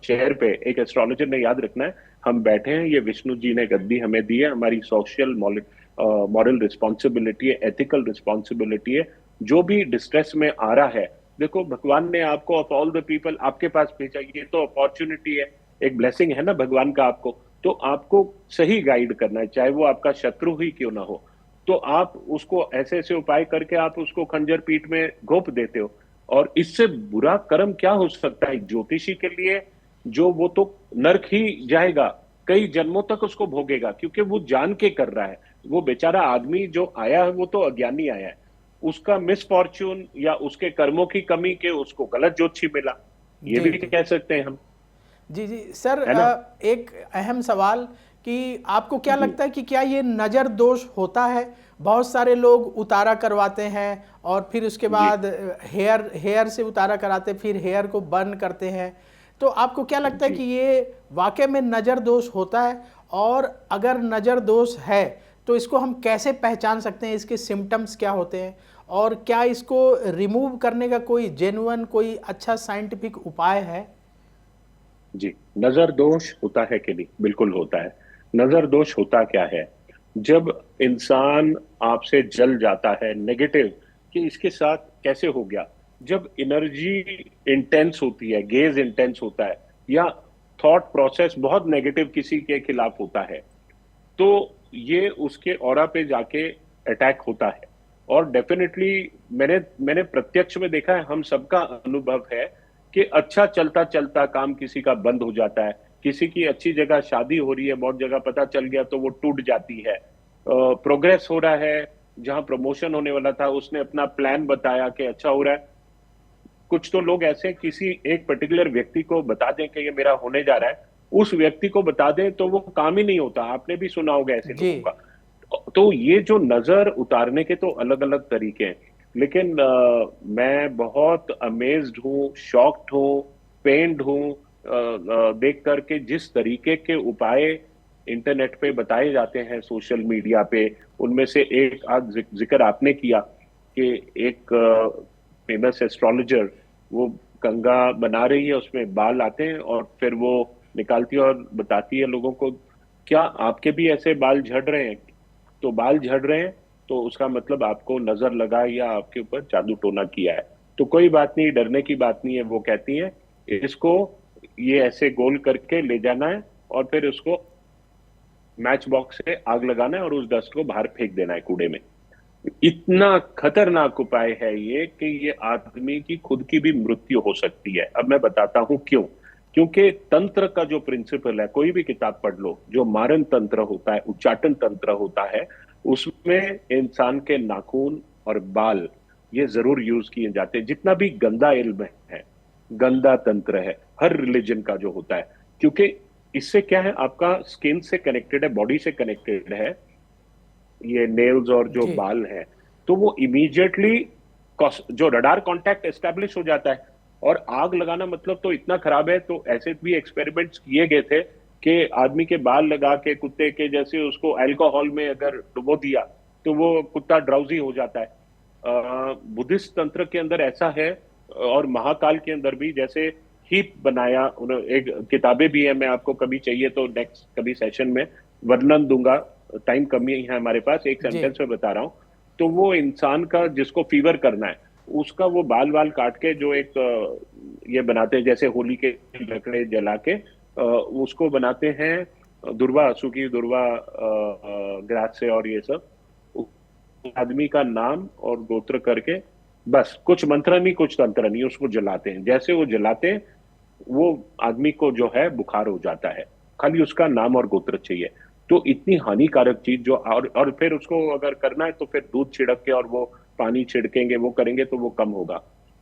चेयर पे एक एस्ट्रोलॉजर ने याद रखना है, हम बैठे हैं, ये विष्णु जी ने गद्दी हमें दी है, हमारी सोशल मॉरल रिस्पॉन्सिबिलिटी है, एथिकल रिस्पॉन्सिबिलिटी है। जो भी डिस्ट्रेस में आ रहा है, देखो भगवान ने आपको ऑफ ऑल द पीपल आपके पास भेजा, ये तो अपॉर्चुनिटी है, एक ब्लेसिंग है ना भगवान का आपको। तो आपको सही गाइड करना है, चाहे वो आपका शत्रु ही क्यों ना हो। तो आप उसको ऐसे ऐसे उपाय करके आप उसको खंजर पीठ में घोंप देते हो, और इससे बुरा कर्म क्या हो सकता है ज्योतिषी के लिए? जो वो तो नरक ही जाएगा, कई जन्मों तक उसको भोगेगा, क्योंकि वो जान के कर रहा है। वो बेचारा आदमी जो आया है वो तो अज्ञानी आया है, उसका मिसफॉर्च्यून या उसके कर्मों की कमी के उसको गलत ज्योतिषी मिला, ये जी भी जी कह सकते हैं हम, जी जी सर, है ना। एक अहम सवाल कि आपको क्या जी लगता है कि क्या ये नज़र दोष होता है? बहुत सारे लोग उतारा करवाते हैं और फिर उसके जी बाद हेयर से उतारा कराते, फिर हेयर को बर्न करते हैं। तो आपको क्या लगता है जी कि ये वाकई में नज़र दोष होता है? और अगर नज़र दोष है तो इसको हम कैसे पहचान सकते हैं? इसके सिम्टम्स क्या होते हैं? और क्या इसको रिमूव करने का कोई जेन्युइन, कोई अच्छा साइंटिफिक उपाय है? जी, नजर दोष होता है कि नहीं? बिल्कुल होता है। नजर दोष होता क्या है? जब इंसान आपसे जल जाता है नेगेटिव, कि इसके साथ कैसे हो गया, जब एनर्जी इंटेंस होती है, गेज इंटेंस होता है, या थॉट प्रोसेस बहुत नेगेटिव किसी के खिलाफ होता है, तो ये उसके ऑरा पे जाके अटैक होता है। और डेफिनेटली मैंने मैंने प्रत्यक्ष में देखा है, हम सबका अनुभव है कि अच्छा चलता चलता काम किसी का बंद हो जाता है, किसी की अच्छी जगह शादी हो रही है, बहुत जगह पता चल गया तो वो टूट जाती है। प्रोग्रेस हो रहा है, जहां प्रमोशन होने वाला था उसने अपना प्लान बताया कि अच्छा हो रहा है, कुछ तो लोग ऐसे किसी एक पर्टिकुलर व्यक्ति को बता दें कि ये मेरा होने जा रहा है, उस व्यक्ति को बता दें तो वो काम ही नहीं होता। आपने भी सुना होगा ऐसे जी लोगों का। तो ये जो नजर उतारने के तो अलग अलग तरीके हैं, लेकिन मैं बहुत अमेज्ड हूँ, शॉक्ड हूँ, पेन्ड हूँ देख करके जिस तरीके के उपाय इंटरनेट पे बताए जाते हैं, सोशल मीडिया पे। उनमें से एक आज जिक्र आपने किया कि एक फेमस एस्ट्रोलॉजर, वो कंगा बना रही है, उसमें बाल आते हैं और फिर वो निकालती है और बताती है लोगों को, क्या आपके भी ऐसे बाल झड़ रहे हैं? तो बाल झड़ रहे हैं तो उसका मतलब आपको नजर लगा या आपके ऊपर जादू टोना किया है। तो कोई बात नहीं, डरने की बात नहीं है। वो कहती है इसको ये ऐसे गोल करके ले जाना है और फिर उसको मैच बॉक्स से आग लगाना है और उस डस्ट को बाहर फेंक देना है कूड़े में। इतना खतरनाक उपाय है ये कि ये आदमी की खुद की भी मृत्यु हो सकती है। अब मैं बताता हूं क्यों। क्योंकि तंत्र का जो प्रिंसिपल है, कोई भी किताब पढ़ लो, जो मारन तंत्र होता है, उच्चाटन तंत्र होता है, उसमें इंसान के नाखून और बाल ये जरूर यूज किए जाते हैं। जितना भी गंदा इल्म है, गंदा तंत्र है, हर रिलीजन का जो होता है, क्योंकि इससे क्या है, आपका स्किन से कनेक्टेड है, बॉडी से कनेक्टेड है, ये नेल्स और जो जी बाल हैं, तो वो इमीडिएटली जो रडार कांटेक्ट एस्टेब्लिश हो जाता है। और आग लगाना मतलब तो इतना खराब है, तो ऐसे भी एक्सपेरिमेंट्स किए गए थे कि आदमी के बाल लगा के कुत्ते के जैसे उसको अल्कोहल में अगर डुबो दिया तो वो कुत्ता ड्राउजी हो जाता है। बुद्धिस्ट तंत्र के अंदर ऐसा है, और महाकाल के अंदर भी, जैसे हीप बनाया उन्होंने, एक किताबें भी है, मैं आपको कभी चाहिए तो नेक्स्ट कभी सेशन में वर्णन दूंगा, टाइम कमी है हमारे पास, एक जी सेंटेंस में बता रहा हूं। तो वो इंसान का जिसको फीवर करना है, उसका वो बाल बाल काट के जो एक ये बनाते हैं, जैसे होली के लकड़े जला के उसको बनाते हैं दुर्वा, सूखी दुर्वा ग्रास से और ये सब। आदमी का नाम और गोत्र करके, बस कुछ मंत्र नहीं कुछ तंत्र नहीं, उसको जलाते हैं। जैसे वो जलाते हैं वो आदमी को जो है बुखार हो जाता है, खाली उसका नाम और गोत्र चाहिए। तो इतनी हानिकारक चीज जो, और फिर उसको अगर करना है तो फिर दूध छिड़क के और वो पानी छिड़केंगे, वो करेंगे तो वो कम होगा।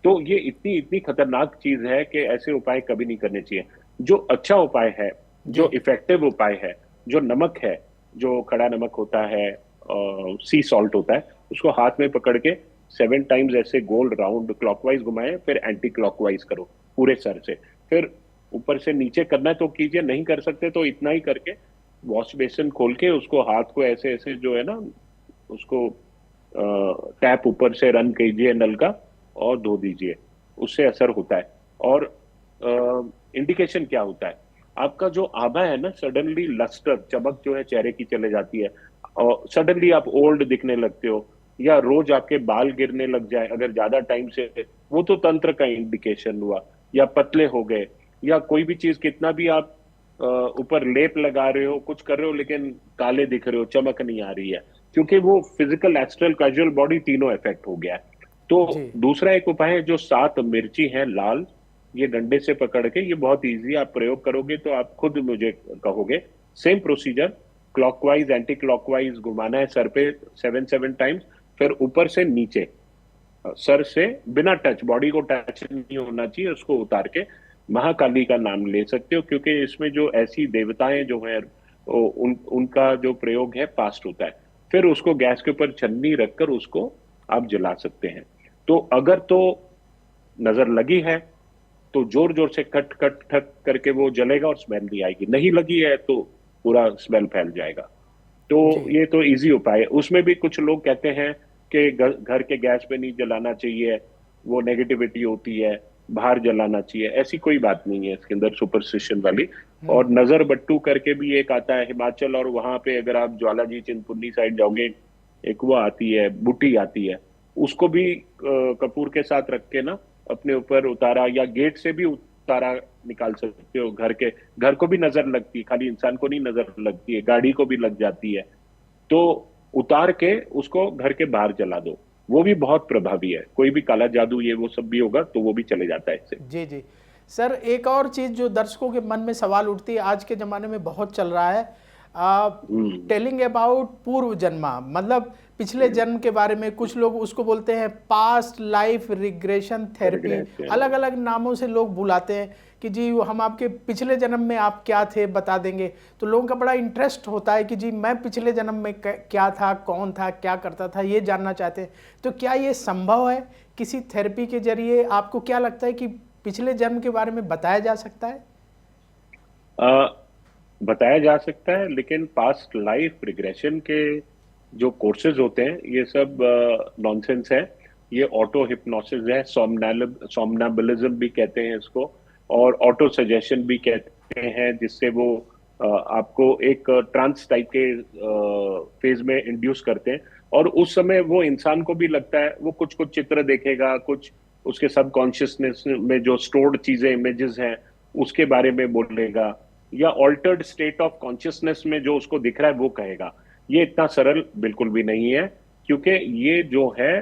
तो ये इतनी इतनी खतरनाक चीज है कि ऐसे उपाय कभी नहीं करने चाहिए। जो अच्छा उपाय है, जो जी इफेक्टिव उपाय है, जो नमक है, जो खड़ा नमक होता है, सी सॉल्ट होता है, उसको हाथ में पकड़ के 7 टाइम्स ऐसे गोल राउंड क्लॉकवाइज घुमाए, फिर एंटी क्लॉकवाइज करो पूरे सर से। फिर ऊपर से नीचे करना है तो कीजिए, नहीं कर सकते तो इतना ही करके वॉश बेसिन खोल के उसको हाथ को ऐसे ऐसे जो है ना, उसको टैप ऊपर से रन कीजिए नल का और धो दीजिए, उससे असर होता है। और इंडिकेशन क्या होता है, आपका जो आभा है ना, सडनली लस्टर, चमक जो है चेहरे की चले जाती है, और सडनली आप ओल्ड दिखने लगते हो, या रोज आपके बाल गिरने लग जाए अगर ज्यादा टाइम से, वो तो तंत्र का इंडिकेशन हुआ। या पतले हो गए, या कोई भी चीज कितना भी आप ऊपर लेप लगा रहे हो, कुछ कर रहे हो, लेकिन काले दिख रहे हो, चमक नहीं आ रही है, क्योंकि वो फिजिकल, एस्ट्रल, कैजुअल बॉडी तीनों इफेक्ट हो गया है। तो जी दूसरा एक उपाय है जो 7 मिर्ची है लाल, ये डंडे से पकड़ के, ये बहुत इजी, आप प्रयोग करोगे तो आप खुद मुझे कहोगे। Same procedure, clockwise anti clockwise घुमाना है सर पे 7 7 टाइम्स, फिर ऊपर से नीचे, सर से बिना टच, बॉडी को टच नहीं होना चाहिए, उसको उतार के महाकाली का नाम ले सकते हो, क्योंकि इसमें जो ऐसी देवताएं जो है उनका जो प्रयोग है पास्ट होता है। फिर उसको गैस के ऊपर छन्नी रखकर उसको आप जला सकते हैं। तो अगर तो नजर लगी है तो जोर जोर से कट कट ठक करके वो जलेगा और स्मेल नहीं आएगी, नहीं लगी है तो पूरा स्मेल फैल जाएगा। तो जी ये तो इजी उपाय है। उसमें भी कुछ लोग कहते हैं कि घर के गैस पे नहीं जलाना चाहिए, वो नेगेटिविटी होती है, बाहर जलाना चाहिए, ऐसी कोई बात नहीं है इसके अंदर सुपरस्टिशन वाली। और नजर बट्टू करके भी एक आता है हिमाचल, और वहां पे अगर आप ज्वाला जी चिंतपूर्णी साइड जाओगे, एक वो आती है बूटी आती है, उसको भी कपूर के साथ रख के ना अपने ऊपर उतारा, या गेट से भी उतारा निकाल सकते हो। घर को भी नजर लगती है, खाली इंसान को नहीं नजर लगती है, गाड़ी को भी लग जाती है। तो उतार के उसको घर के बाहर जला दो, वो भी बहुत प्रभावी है। कोई भी काला जादू ये वो सब भी होगा तो वो भी चले जाता है इससे। जी जी सर, एक और चीज़ जो दर्शकों के मन में सवाल उठती है, आज के ज़माने में बहुत चल रहा है, हम्म। टेलिंग अबाउट पूर्व जन्मा, मतलब पिछले जन्म के बारे में। कुछ लोग उसको बोलते हैं पास्ट लाइफ रिग्रेशन थेरेपी, अलग अलग नामों से लोग बुलाते हैं कि जी हम आपके पिछले जन्म में आप क्या थे बता देंगे। तो लोगों का बड़ा इंटरेस्ट होता है कि जी मैं पिछले जन्म में क्या था, कौन था, क्या करता था, ये जानना चाहते हैं। तो क्या ये संभव है किसी थेरेपी के जरिए? आपको क्या लगता है कि पिछले जन्म के बारे में बताया जा सकता है? आ, बताया जा सकता है, लेकिन पास्ट लाइफ रिग्रेशन के जो कोर्सेज होते हैं ये सब नॉनसेंस है। ये ऑटो हिप्नोसिस है, सोमनाम्बुलिज्म भी कहते हैं इसको, और ऑटो सजेशन भी कहते हैं, जिससे वो आपको एक ट्रांस टाइप के फेज में इंड्यूस करते हैं। और उस समय वो इंसान को भी लगता है, वो कुछ कुछ चित्र देखेगा, कुछ उसके सबकॉन्शियसनेस में जो स्टोर्ड चीजें, इमेजेस हैं, उसके बारे में बोलेगा, या ऑल्टर्ड स्टेट ऑफ कॉन्शियसनेस में जो उसको दिख रहा है वो कहेगा। ये इतना सरल बिल्कुल भी नहीं है, क्योंकि ये जो है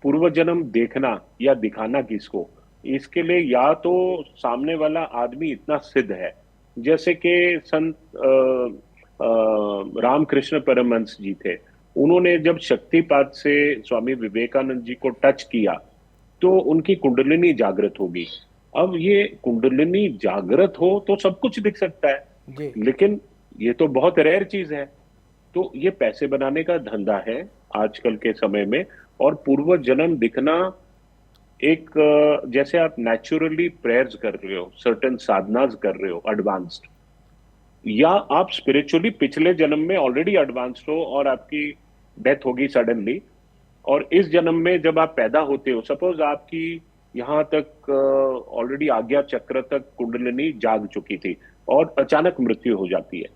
पूर्व जन्म देखना या दिखाना किसको, इसके लिए या तो सामने वाला आदमी इतना सिद्ध है, जैसे कि संत रामकृष्ण परमहंस जी थे, उन्होंने जब शक्तिपात से स्वामी विवेकानंद जी को टच किया तो उनकी कुंडलिनी जागृत होगी। अब ये कुंडलिनी जागृत हो तो सब कुछ दिख सकता है, जी लेकिन ये तो बहुत रेयर चीज है। तो ये पैसे बनाने का धंधा है आजकल के समय में। और पूर्व जन्म दिखना एक जैसे आप नेचुरली प्रेयर्स कर रहे हो, सर्टेन साधनास कर रहे हो एडवांस्ड, या आप स्पिरिचुअली पिछले जन्म में ऑलरेडी एडवांस्ड हो और आपकी डेथ होगी सडनली, और इस जन्म में जब आप पैदा होते हो, सपोज आपकी यहाँ तक ऑलरेडी आज्ञा चक्र तक कुंडलिनी जाग चुकी थी और अचानक मृत्यु हो जाती है,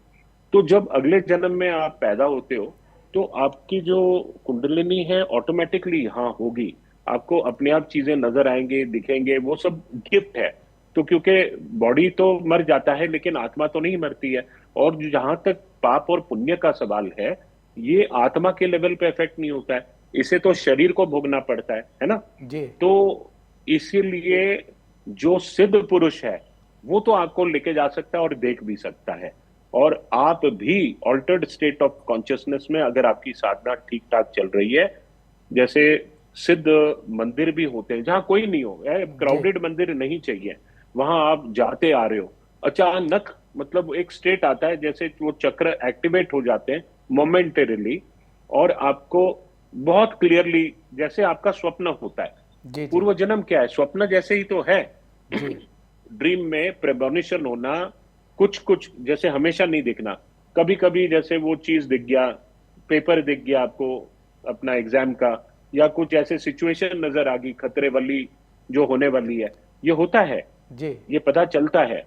तो जब अगले जन्म में आप पैदा होते हो तो आपकी जो कुंडलिनी है ऑटोमेटिकली यहाँ होगी, आपको अपने आप चीजें नजर आएंगे, दिखेंगे, वो सब गिफ्ट है। तो क्योंकि बॉडी तो मर जाता है लेकिन आत्मा तो नहीं मरती है। और जहां तक पाप और पुण्य का सवाल है, ये आत्मा के लेवल पे इफेक्ट नहीं होता है, इसे तो शरीर को भोगना पड़ता है ना। जी तो इसीलिए जो सिद्ध पुरुष है वो तो आपको लेके जा सकता है और देख भी सकता है। और आप भी ऑल्टर्ड स्टेट ऑफ कॉन्शियसनेस में, अगर आपकी साधना ठीक ठाक चल रही है, जैसे सिद्ध मंदिर भी होते हैं जहां कोई नहीं हो, जी क्राउडेड मंदिर नहीं चाहिए, वहां आप जाते आ रहे हो, अचानक मतलब एक स्टेट आता है जैसे वो चक्र एक्टिवेट हो जाते हैं मोमेंटरीली, और आपको बहुत क्लियरली, जैसे आपका स्वप्न होता है। जी जी पूर्व जन्म क्या है? स्वप्न जैसे ही तो है। जी ड्रीम में प्रेमोनिशन होना, कुछ कुछ जैसे हमेशा नहीं दिखना, कभी कभी जैसे वो चीज दिख गया, पेपर दिख गया आपको अपना एग्जाम का, या कुछ ऐसे सिचुएशन नजर आ गई खतरे वाली जो होने वाली है, ये होता है, जी ये पता चलता है।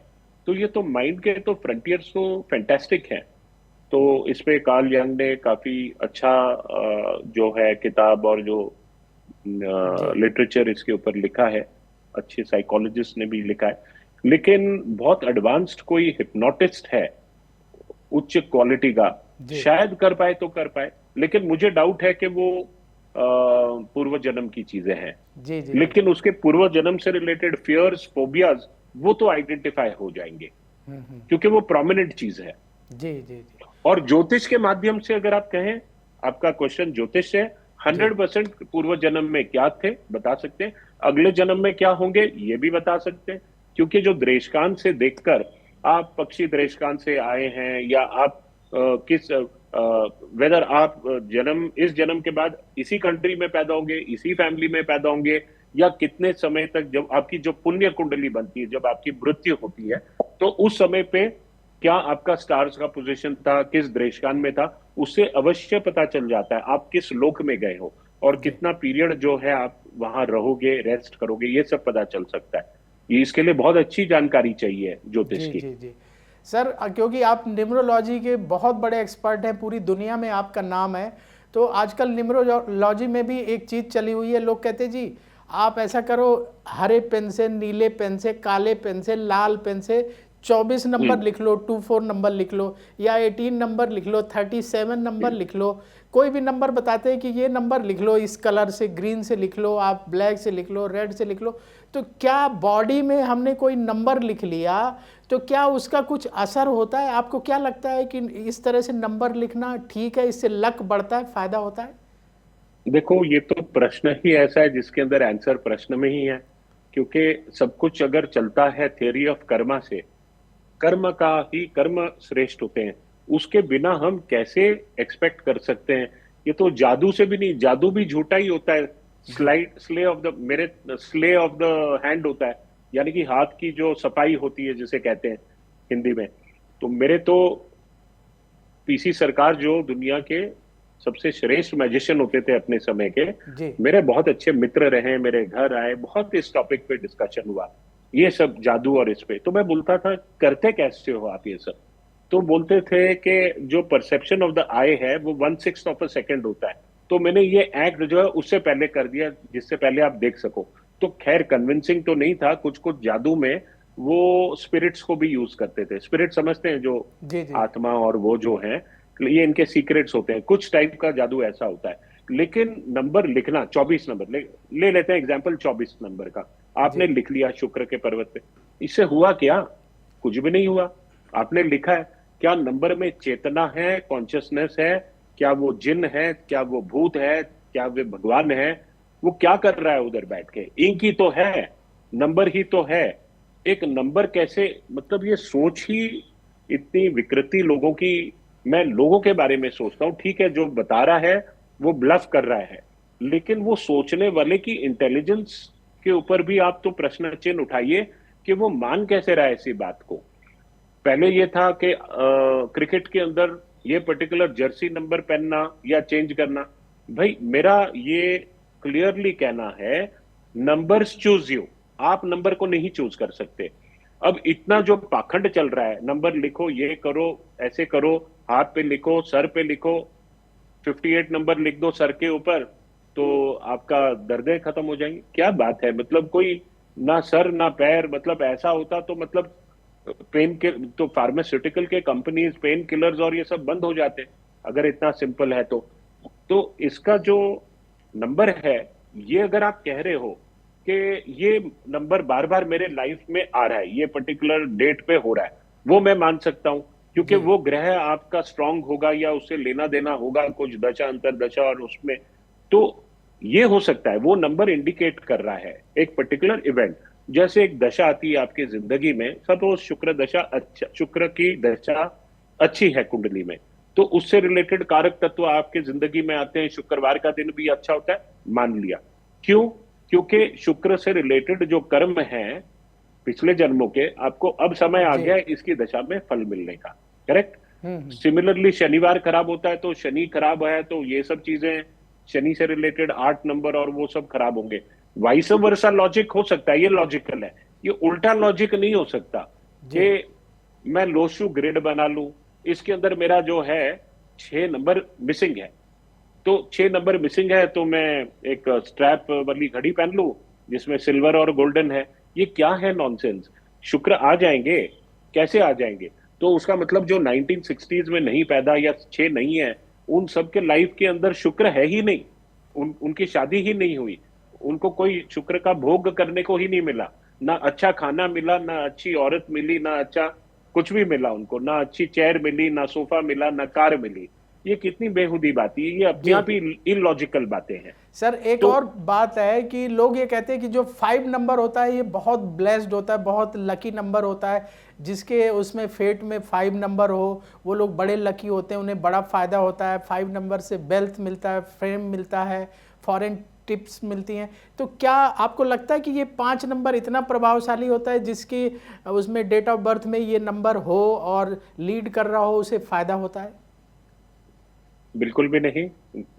तो ये तो माइंड के तो फ्रंटियर्स तो फैंटास्टिक है। तो इस पे कार्ल यंग ने काफी अच्छा जो है किताब और जो जी लिटरेचर इसके ऊपर लिखा है, अच्छे साइकोलॉजिस्ट ने भी लिखा है। लेकिन बहुत एडवांस्ड कोई हिप्नोटिस्ट है उच्च क्वालिटी का, जी शायद कर पाए तो कर पाए, लेकिन मुझे डाउट है कि वो पूर्व जन्म की चीजें हैं। जी जी जी लेकिन उसके पूर्व जन्म से रिलेटेड फियर्स, फोबियाज, वो तो आइडेंटिफाई हो जाएंगे, क्योंकि वो प्रोमिनेंट चीज है। जी जी जी और ज्योतिष के माध्यम से अगर आप कहें, आपका क्वेश्चन ज्योतिष है, जी 100% पूर्व जन्म में क्या थे बता सकते हैं, अगले जन्म में क्या होंगे ये भी बता सकते हैं। क्योंकि जो दृष्टांत से देखकर, आप पक्षी दृष्टांत से आए हैं, या आप किस वेदर आप जन्म, इस जन्म के बाद इसी कंट्री में पैदा होंगे, इसी फैमिली में पैदा होंगे, या कितने समय तक, जब आपकी जो पुण्य कुंडली बनती है, जब आपकी मृत्यु होती है, तो उस समय पे क्या आपका स्टार्स का पोजीशन था, किस देशान में था, उससे अवश्य पता चल जाता है आप किस लोक में गए हो, और जी कितना पीरियड जो है आप वहां रहोगे, रेस्ट करोगे, ये सब पता चल सकता है। ये इसके लिए बहुत अच्छी जानकारी चाहिए ज्योतिष जी की। जी जी सर, क्योंकि आप न्यूमरोलॉजी के बहुत बड़े एक्सपर्ट हैं, पूरी दुनिया में आपका नाम है, तो आजकल न्यूमरोलॉजी में भी एक चीज़ चली हुई है, लोग कहते हैं जी आप ऐसा करो, हरे पेन से, नीले पेन से, काले पेन से, लाल पेन से 24 नंबर लिख लो, 24 नंबर लिख लो, या 18 नंबर लिख लो, 37 नंबर लिख लो, कोई भी नंबर बताते हैं कि ये नंबर लिख लो, इस कलर से, ग्रीन से लिख लो, आप ब्लैक से लिख लो, रेड से लिख लो। तो क्या बॉडी में हमने कोई नंबर लिख लिया तो क्या उसका कुछ असर होता है? आपको क्या लगता है कि इस तरह से नंबर लिखना ठीक है, इससे लक बढ़ता है, फायदा होता है? देखो, ये तो प्रश्न ही ऐसा है जिसके अंदर आंसर प्रश्न में ही है। क्योंकि सब कुछ अगर चलता है थियरी ऑफ कर्मा से, कर्म का ही कर्म श्रेष्ठ होते हैं, उसके बिना हम कैसे एक्सपेक्ट कर सकते हैं? ये तो जादू से भी नहीं, जादू भी झूठा ही होता है। जी स्ले ऑफ द हैंड होता है, यानी कि हाथ की जो सफाई होती है जिसे कहते हैं हिंदी में। तो मेरे तो पीसी सरकार जो दुनिया के सबसे श्रेष्ठ मैजिशियन होते थे अपने समय के, जी मेरे बहुत अच्छे मित्र रहे, मेरे घर आए, बहुत इस टॉपिक पे डिस्कशन हुआ, ये सब जादू और इस पे। तो मैं बोलता था करते कैसे हो आप ये सब? तो बोलते थे कि जो परसेप्शन ऑफ द आई है वो 1/6 ऑफ अ सेकंड होता है। तो मैंने ये एक्ट जो है उससे पहले कर दिया, जिससे पहले आप देख सको। तो खैर कन्विंसिंग तो नहीं था, कुछ कुछ जादू में वो स्पिरिट्स को भी यूज करते थे। स्पिरिट समझते हैं, जो जी जी आत्मा, और वो जो है, ये इनके सीक्रेट्स होते हैं, कुछ टाइप का जादू ऐसा होता है। लेकिन नंबर लिखना, 24 नंबर ले लेते हैं एग्जाम्पल 24 नंबर का, आपने जी लिख लिया शुक्र के पर्वत पे, इससे हुआ क्या? कुछ भी नहीं हुआ। आपने लिखा है, क्या नंबर में चेतना है, कॉन्शियसनेस है? क्या वो जिन है, क्या वो भूत है, क्या वे भगवान है? वो क्या कर रहा है उधर बैठ के? इंक ही तो है, नंबर ही तो है। एक नंबर कैसे, मतलब ये सोच ही इतनी विकृति लोगों की। मैं लोगों के बारे में सोचता हूँ, ठीक है जो बता रहा है वो ब्लफ कर रहा है, लेकिन वो सोचने वाले की इंटेलिजेंस के ऊपर भी आप तो प्रश्न चिन्ह उठाइए कि वो मान कैसे रहा है इसी बात को। पहले ये था कि क्रिकेट के अंदर ये पर्टिकुलर जर्सी नंबर पहनना या चेंज करना, भाई मेरा ये क्लियरली कहना है, नंबर्स चूज यू, आप नंबर को नहीं चूज कर सकते। अब इतना जो पाखंड चल रहा है, नंबर लिखो, ये करो, ऐसे करो, हाथ पे लिखो, सर पे लिखो, 58 नंबर लिख दो सर के ऊपर, तो आपका दर्दें खत्म हो जाएंगी। क्या बात है, मतलब कोई ना सर ना पैर, मतलब ऐसा होता तो मतलब पेन के तो फार्मास्यूटिकल के कंपनीज पेन किलर्स और ये सब बंद हो जाते अगर इतना सिंपल है तो इसका जो नंबर है, ये अगर आप कह रहे हो कि ये नंबर बार बार मेरे लाइफ में आ रहा है, ये पर्टिकुलर डेट पे हो रहा है, वो मैं मान सकता हूं, क्योंकि जी वो ग्रह आपका स्ट्रांग होगा या उससे लेना देना होगा कुछ दशा अंतर दशा और उसमें, तो ये हो सकता है वो नंबर इंडिकेट कर रहा है एक पर्टिकुलर इवेंट। जैसे एक दशा आती है आपकी जिंदगी में, सपोज शुक्र दशा, अच्छा शुक्र की दशा अच्छी है कुंडली में, तो उससे रिलेटेड कारक तत्व आपके जिंदगी में आते हैं। शुक्रवार का दिन भी अच्छा होता है, मान लिया। क्यों? क्योंकि शुक्र से रिलेटेड जो कर्म है पिछले जन्मों के, आपको अब समय आ जी। गया है इसकी दशा में फल मिलने का। करेक्ट। हम्म। सिमिलरली शनिवार खराब होता है तो शनि खराब है तो ये सब चीजें शनि से रिलेटेड 8 नंबर और वो सब खराब होंगे। वाइस वर्सा लॉजिक हो सकता है, ये लॉजिकल है। ये उल्टा लॉजिक नहीं हो सकता जी कि मैं लोशु ग्रिड बना लूं, इसके अंदर मेरा जो है 6 नंबर मिसिंग है, तो 6 नंबर मिसिंग है तो मैं एक स्ट्रैप वाली घड़ी पहन लूं जिसमें सिल्वर और गोल्डन है। ये क्या है नॉनसेंस। शुक्र आ जाएंगे, कैसे आ जाएंगे? तो उसका मतलब जो 1960s में नहीं पैदा या 6 नहीं है, उन सबके लाइफ के अंदर शुक्र है ही नहीं, उनकी शादी ही नहीं हुई, उनको कोई शुक्र का भोग करने को ही नहीं मिला, ना अच्छा खाना मिला, ना अच्छी औरत मिली, ना अच्छा कुछ भी मिला उनको, ना अच्छी चेयर मिली, ना सोफा मिला, ना कार मिली। ये कितनी बेहुदी बात है, ये अपने जी। आप ही इलॉजिकल बातें हैं। सर एक तो और बात है कि लोग ये कहते हैं कि जो 5 नंबर होता है ये बहुत ब्लेस्ड होता है, बहुत लकी नंबर होता है, जिसके उसमें फेट में 5 नंबर हो वो लोग बड़े लकी होते हैं, उन्हें बड़ा फ़ायदा होता है। 5 नंबर से वेल्थ मिलता है, फेम मिलता है, फॉरेन टिप्स मिलती हैं। तो क्या आपको लगता है कि ये 5 नंबर इतना प्रभावशाली होता है जिसकी उसमें डेट ऑफ बर्थ में ये नंबर हो और लीड कर रहा हो उसे फ़ायदा होता है? बिल्कुल भी नहीं।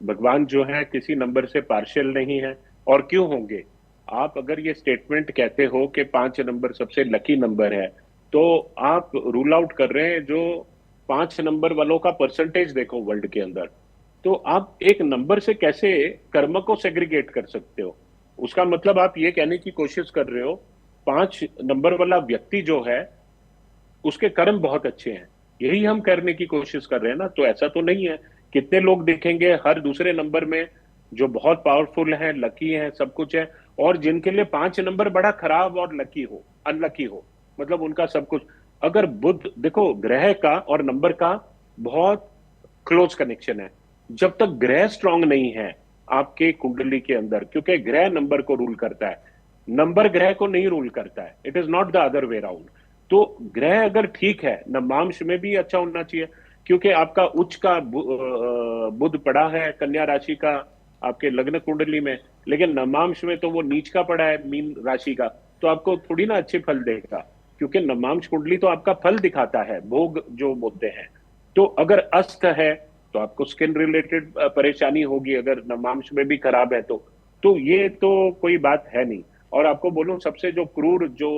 भगवान जो है किसी नंबर से पार्शियल नहीं है। और क्यों होंगे? आप अगर ये स्टेटमेंट कहते हो कि 5 नंबर सबसे लकी नंबर है, तो आप रूल आउट कर रहे हैं जो 5 नंबर वालों का परसेंटेज देखो वर्ल्ड के अंदर। तो आप एक नंबर से कैसे कर्म को सेग्रीगेट कर सकते हो? उसका मतलब आप ये कहने की कोशिश कर रहे हो 5 नंबर वाला व्यक्ति जो है उसके कर्म बहुत अच्छे हैं, यही हम करने की कोशिश कर रहे हैं ना। तो ऐसा तो नहीं है। कितने लोग देखेंगे हर दूसरे नंबर में जो बहुत पावरफुल हैं, लकी हैं, सब कुछ है, और जिनके लिए 5 नंबर बड़ा खराब और लकी हो, अनलकी हो, मतलब उनका सब कुछ। अगर बुध देखो, ग्रह का और नंबर का बहुत क्लोज कनेक्शन है। जब तक ग्रह स्ट्रांग नहीं है आपके कुंडली के अंदर, क्योंकि ग्रह नंबर को रूल करता है, नंबर ग्रह को नहीं रूल करता है, it is not the other way round. तो ग्रह अगर ठीक है, नवमांश में भी अच्छा होना चाहिए, क्योंकि आपका उच्च का बुध पड़ा है कन्या राशि का आपके लग्न कुंडली में, लेकिन नवमांश में तो वो नीच का पड़ा है मीन राशि का, तो आपको थोड़ी ना अच्छे फल देगा, क्योंकि नवमांश कुंडली तो आपका फल दिखाता है, भोग जो बोलते हैं। तो अगर अस्त है तो आपको स्किन रिलेटेड परेशानी होगी, अगर नवमांश में भी खराब है तो ये तो कोई बात है नहीं। और आपको बोलूं, सबसे जो क्रूर जो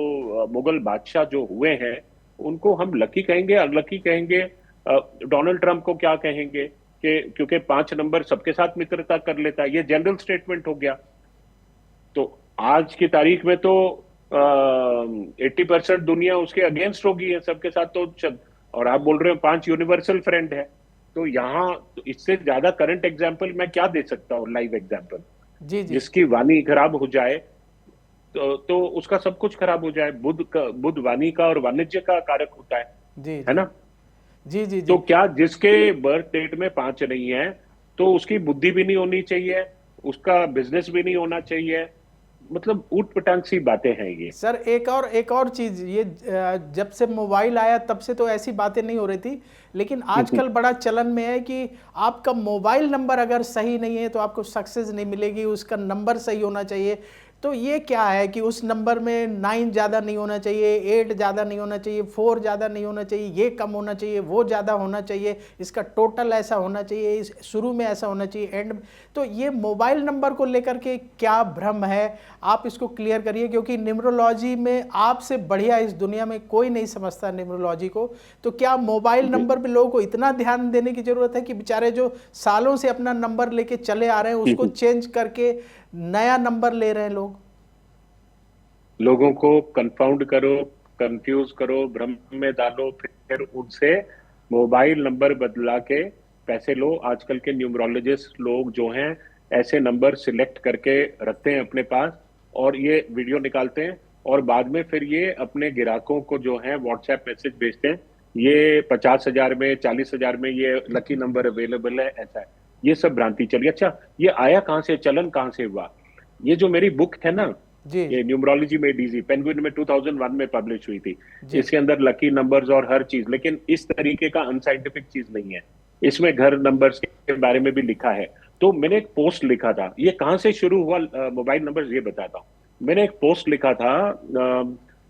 मुगल बादशाह जो हुए हैं, उनको हम लकी कहेंगे, अनलकी कहेंगे? डोनाल्ड ट्रंप को क्या कहेंगे कि क्योंकि 5 नंबर सबके साथ मित्रता कर लेता है, ये जनरल स्टेटमेंट हो गया। तो आज की तारीख में तो 80% दुनिया उसके अगेंस्ट होगी है सबके साथ, तो और आप बोल रहे हो 5 यूनिवर्सल फ्रेंड है, तो यहाँ तो इससे ज्यादा करंट एग्जाम्पल मैं क्या दे सकता हूँ? लाइव एग्जाम्पल, जी जी जिसकी वाणी खराब हो जाए तो उसका सब कुछ खराब हो जाए। बुध वाणी का और वाणिज्य का कारक होता जी है जी ना? जी जी तो जी क्या जिसके बर्थ डेट में 5 नहीं है, तो उसकी बुद्धि भी नहीं होनी चाहिए, उसका बिजनेस भी नहीं होना चाहिए? मतलब ऊट पटांग सी बातें हैं ये। सर एक और चीज़, ये जब से मोबाइल आया तब से तो ऐसी बातें नहीं हो रही थी, लेकिन आजकल बड़ा चलन में है कि आपका मोबाइल नंबर अगर सही नहीं है तो आपको सक्सेस नहीं मिलेगी, उसका नंबर सही होना चाहिए। तो ये क्या है कि उस नंबर में 9 ज़्यादा नहीं होना चाहिए, 8 ज़्यादा नहीं होना चाहिए, 4 ज़्यादा नहीं होना चाहिए, ये कम होना चाहिए, वो ज़्यादा होना चाहिए, इसका टोटल ऐसा होना चाहिए, इस शुरू में ऐसा होना चाहिए, एंड में। तो ये मोबाइल नंबर को लेकर के क्या भ्रम है, आप इसको क्लियर करिए, क्योंकि न्यूमरोलॉजी में आपसे बढ़िया इस दुनिया में कोई नहीं समझता न्यूमरोलॉजी को। तो क्या मोबाइल नंबर पे लोगों को इतना ध्यान देने की जरूरत है कि बेचारे जो सालों से अपना नंबर लेके चले आ रहे हैं उसको चेंज करके नया नंबर ले रहे हैं लोग? लोगों को कंफाउंड करो, कंफ्यूज करो, भ्रम में डालो, फिर उनसे मोबाइल नंबर बदला के पैसे लो। आजकल के न्यूमरोलॉजिस्ट लोग जो हैं ऐसे नंबर सिलेक्ट करके रखते हैं अपने पास और ये वीडियो निकालते हैं और बाद में फिर ये अपने ग्राहकों को जो है व्हाट्सएप मैसेज भेजते हैं, ये 50,000 में, 40,000 में ये लकी नंबर अवेलेबल है, ऐसा है। ये सब भ्रांति चली। अच्छा, ये आया कहाँ से, चलन कहाँ से हुआ? ये जो मेरी बुक है ना, जी ये न्यूमरोलॉजी में डीजी पेंगुइन में 2001 में पब्लिश हुई थी। जी इसके अंदर लकी नंबर्स और हर चीज, लेकिन इस तरीके का अनसाइंटिफिक चीज नहीं है। इसमें घर नंबर्स के बारे में भी लिखा है। तो मैंने एक पोस्ट लिखा था, ये कहां से शुरू हुआ मोबाइल नंबर, ये बताता हूँ। मैंने एक पोस्ट लिखा था,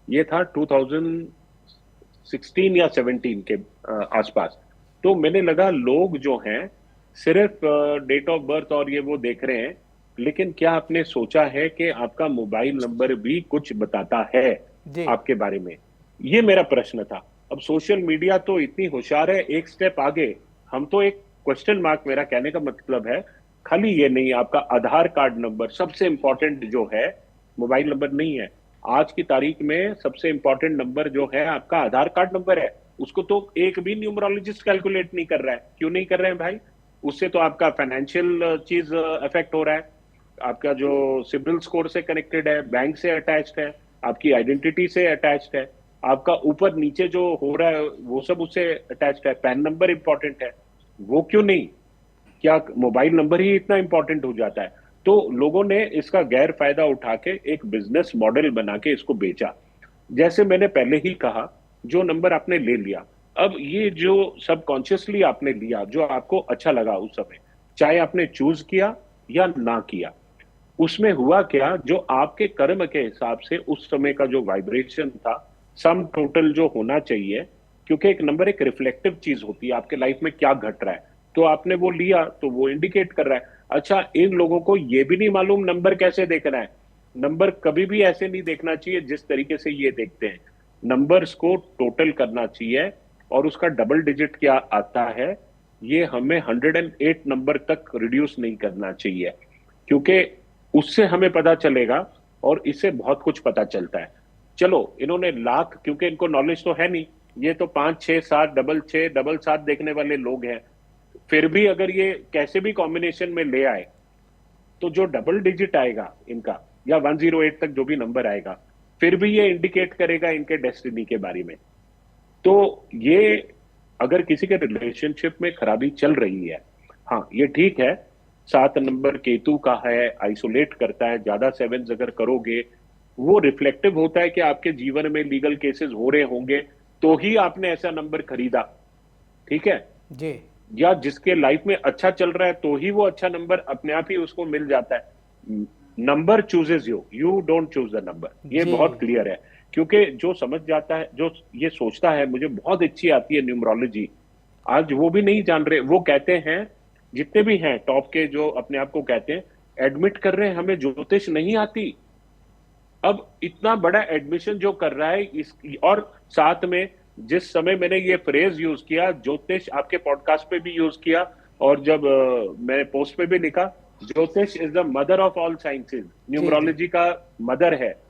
ये था 2016 या 17 के आसपास। तो मैंने लगा लोग जो हैं सिर्फ डेट ऑफ बर्थ और ये वो देख रहे हैं, लेकिन क्या आपने सोचा है कि आपका मोबाइल नंबर भी कुछ बताता है जी आपके बारे में? ये मेरा प्रश्न था। अब सोशल मीडिया तो इतनी होशियार है, एक स्टेप आगे। हम तो एक क्वेश्चन मार्क, मेरा कहने का मतलब है खाली ये नहीं, आपका आधार कार्ड नंबर सबसे इंपॉर्टेंट जो है, मोबाइल नंबर नहीं है। आज की तारीख में सबसे इंपॉर्टेंट नंबर जो है आपका आधार कार्ड नंबर है। उसको तो एक भी न्यूमरोलॉजिस्ट कैलकुलेट नहीं कर रहा है। क्यों नहीं कर रहे हैं भाई? उससे तो आपका फाइनेंशियल चीज अफेक्ट हो रहा है, आपका जो सिबिल स्कोर से कनेक्टेड है, बैंक से अटैच्ड है, आपकी आइडेंटिटी से अटैच्ड है, आपका ऊपर नीचे जो हो रहा है वो सब उससे अटैच्ड है। पैन नंबर इंपॉर्टेंट है, वो क्यों नहीं? क्या मोबाइल नंबर ही इतना इंपॉर्टेंट हो जाता है? तो लोगों ने इसका गैर फायदा उठा के एक बिजनेस मॉडल बना के इसको बेचा। जैसे मैंने पहले ही कहा, जो नंबर आपने ले लिया, अब ये जो सबकॉन्शियसली आपने लिया, जो आपको अच्छा लगा उस समय, चाहे आपने चूज किया या ना किया, उसमें हुआ क्या, जो आपके कर्म के हिसाब से उस समय का जो वाइब्रेशन था, सम टोटल जो होना चाहिए, क्योंकि एक नंबर एक रिफ्लेक्टिव चीज होती है, आपके लाइफ में क्या घट रहा है, तो आपने वो लिया तो वो इंडिकेट कर रहा है। अच्छा, इन लोगों को ये भी नहीं मालूम नंबर कैसे देखना है। नंबर कभी भी ऐसे नहीं देखना चाहिए जिस तरीके से ये देखते हैं। नंबर्स को टोटल करना चाहिए और उसका डबल डिजिट क्या आता है, ये हमें 108 नंबर तक रिड्यूस नहीं करना चाहिए, क्योंकि उससे हमें पता चलेगा और इससे बहुत कुछ पता चलता है। चलो, इन्होंने लाख, क्योंकि इनको नॉलेज तो है नहीं, ये तो 5 6 7 डबल 6 डबल 7 देखने वाले लोग हैं। फिर भी अगर ये कैसे भी कॉम्बिनेशन में ले आए, तो जो डबल डिजिट आएगा इनका, या 108 तक जो भी नंबर आएगा, फिर भी ये इंडिकेट करेगा इनके डेस्टिनी के बारे में। तो ये अगर किसी के रिलेशनशिप में खराबी चल रही है, हाँ ये ठीक है, 7 नंबर केतु का है, आइसोलेट करता है, ज्यादा सेवेंस अगर करोगे वो रिफ्लेक्टिव होता है कि आपके जीवन में लीगल केसेस हो रहे होंगे, तो ही आपने ऐसा नंबर खरीदा, ठीक है जी या जिसके लाइफ में अच्छा चल रहा है तो ही वो अच्छा नंबर अपने आप ही उसको मिल जाता है। Number chooses you, you don't choose the number. ये जी बहुत क्लियर है, क्योंकि जो समझ जाता है, जो ये सोचता है मुझे बहुत अच्छी आती है न्यूमरोलॉजी, आज वो भी नहीं जान रहे। वो कहते हैं, जितने भी हैं टॉप के जो अपने आप को कहते हैं, एडमिट कर रहे हैं हमें ज्योतिष नहीं आती। अब इतना बड़ा एडमिशन जो कर रहा है इस, और साथ में जिस समय मैंने ये फ्रेज यूज किया, ज्योतिष, आपके पॉडकास्ट पे भी यूज किया और जब मैंने पोस्ट पे भी लिखा, jyotish is the mother of all sciences, जी जी न्यूमरोलॉजी का मदर है।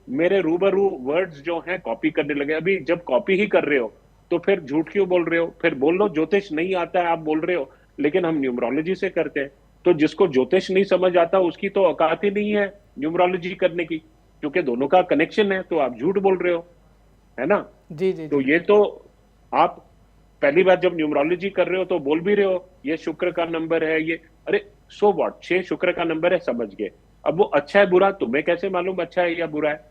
मेरे रूबरू वर्ड्स जो हैं कॉपी करने लगे। अभी जब कॉपी ही कर रहे हो तो फिर झूठ क्यों बोल रहे हो? फिर बोल लो ज्योतिष नहीं आता है, आप बोल रहे हो, लेकिन हम न्यूमरोलॉजी से करते हैं। तो जिसको ज्योतिष नहीं समझ आता उसकी तो औकात ही नहीं है न्यूमरोलॉजी करने की, क्योंकि दोनों का कनेक्शन है, तो आप झूठ बोल रहे हो, है ना? जी जी तो जी ये तो आप पहली बार जब न्यूमरोलॉजी कर रहे हो तो बोल भी रहे हो ये शुक्र का नंबर है, ये अरे सो व्हाट, 6 शुक्र का नंबर है, समझ गए। अब वो अच्छा है बुरा तुम्हें कैसे मालूम अच्छा है या बुरा है?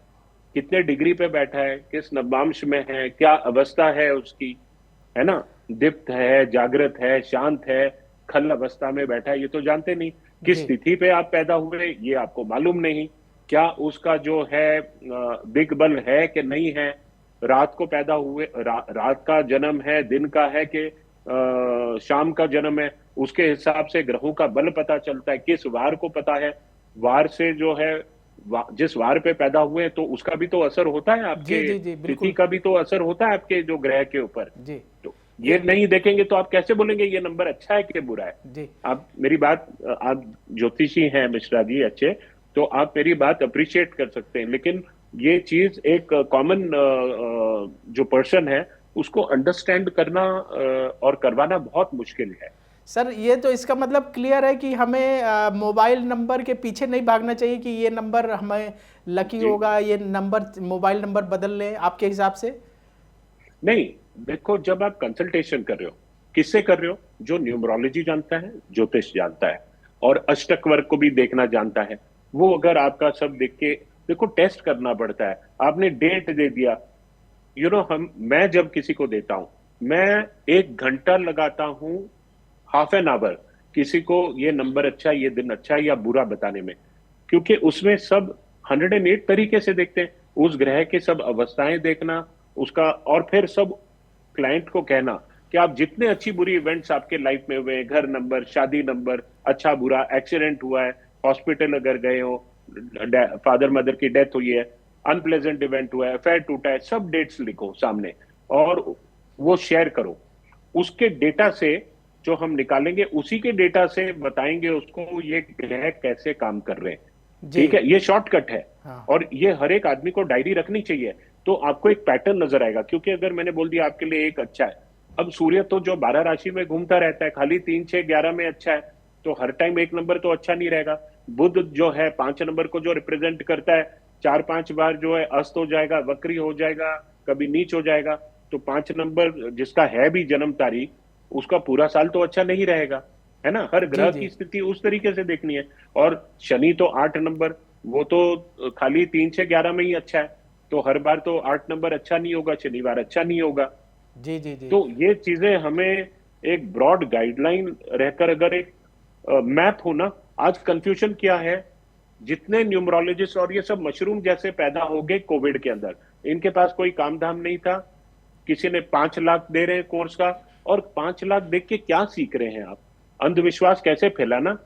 कितने डिग्री पे बैठा है, किस नवांश में है, क्या अवस्था है उसकी, है ना? दीप्त है, जागृत है, शांत है, खल अवस्था में बैठा है, ये तो जानते नहीं। किस जी तिथि पे आप पैदा हुए ये आपको मालूम नहीं। क्या उसका जो है बिग बल है कि नहीं है, रात को पैदा हुए, रात का जन्म है, दिन का है कि शाम का जन्म है, उसके हिसाब से ग्रहों का बल पता चलता है। किस वार को पता है, वार से जो है जिस वार पे पैदा हुए हैं तो उसका भी तो असर होता है, जी आपके जी जी तिथि बिल्कुल। का भी तो असर होता है आपके जो ग्रह के ऊपर। जी। तो ये एक। नहीं देखेंगे तो आप कैसे बोलेंगे ये नंबर अच्छा है कि बुरा है? जी आप मेरी बात, आप ज्योतिषी हैं मिश्रा जी अच्छे, तो आप मेरी बात अप्रिशिएट कर सकते हैं, लेकिन ये चीज एक कॉमन जो पर्सन है उसको अंडरस्टैंड करना और करवाना बहुत मुश्किल है। सर, ये तो इसका मतलब क्लियर है कि हमें मोबाइल नंबर के पीछे नहीं भागना चाहिए कि ये नंबर हमें लकी जी होगा, ये नंबर मोबाइल नंबर बदल लें आपके हिसाब से। नहीं, देखो जब आप कंसल्टेशन कर रहे हो, किससे कर रहे हो? जो न्यूमरोलॉजी जानता है, ज्योतिष जानता है, और अष्टक वर्ग को भी देखना जानता है, वो अगर आपका सब देख के, देखो टेस्ट करना पड़ता है। आपने डेट दे दिया, हम मैं जब किसी को देता हूं, मैं 1 घंटा लगाता हूं, हाफ एन आवर, किसी को ये नंबर अच्छा है, ये दिन अच्छा है या बुरा बताने में, क्योंकि उसमें सब 108 तरीके से देखते हैं, उस ग्रह के सब अवस्थाएं देखना उसका, और फिर सब क्लाइंट को कहना कि आप जितने अच्छी बुरी इवेंट्स आपके लाइफ में हुए हैं, घर नंबर, शादी नंबर, अच्छा बुरा, एक्सीडेंट हुआ है, हॉस्पिटल अगर गए हो, फादर मदर की डेथ हुई है, अनप्लेजेंट इवेंट हुआ है, अफेयर टूटा है, सब डेट्स लिखो सामने और वो शेयर करो। उसके डेटा से जो हम निकालेंगे, उसी के डेटा से बताएंगे उसको ये ग्रह कैसे काम कर रहे हैं। जी। ठीक है, ये शॉर्टकट है, हाँ। और ये हर एक आदमी को डायरी रखनी चाहिए, तो आपको एक पैटर्न नजर आएगा। क्योंकि अगर मैंने बोल दिया आपके लिए एक अच्छा है, अब सूर्य तो जो 12 राशि में घूमता रहता है, खाली 3 6 11 में अच्छा है, तो हर टाइम एक नंबर तो अच्छा नहीं रहेगा। बुध जो है 5 नंबर को जो रिप्रेजेंट करता है, 4 5 बार जो है अस्त हो जाएगा, वक्री हो जाएगा, कभी नीच हो जाएगा, तो 5 नंबर जिसका है भी जन्म तारीख, उसका पूरा साल तो अच्छा नहीं रहेगा, है ना? हर जी ग्रह जी की स्थिति उस तरीके से देखनी है। और शनि तो 8 नंबर, वो तो खाली 3 6 11 में ही अच्छा है, तो हर बार तो 8 नंबर अच्छा नहीं होगा, शनिवार अच्छा नहीं होगा। जी जी जी तो ये चीजें हमें एक ब्रॉड गाइडलाइन रहकर, अगर एक मैप हो ना। आज कंफ्यूजन क्या है, जितने न्यूमरोलॉजिस्ट और ये सब मशरूम जैसे पैदा हो गए कोविड के अंदर, इनके पास कोई काम धाम नहीं था, किसी ने 5 लाख दे रहे हैं कोर्स का, और 5 लाख देख के क्या सीख रहे हैं आप? अंधविश्वास कैसे फैलाना,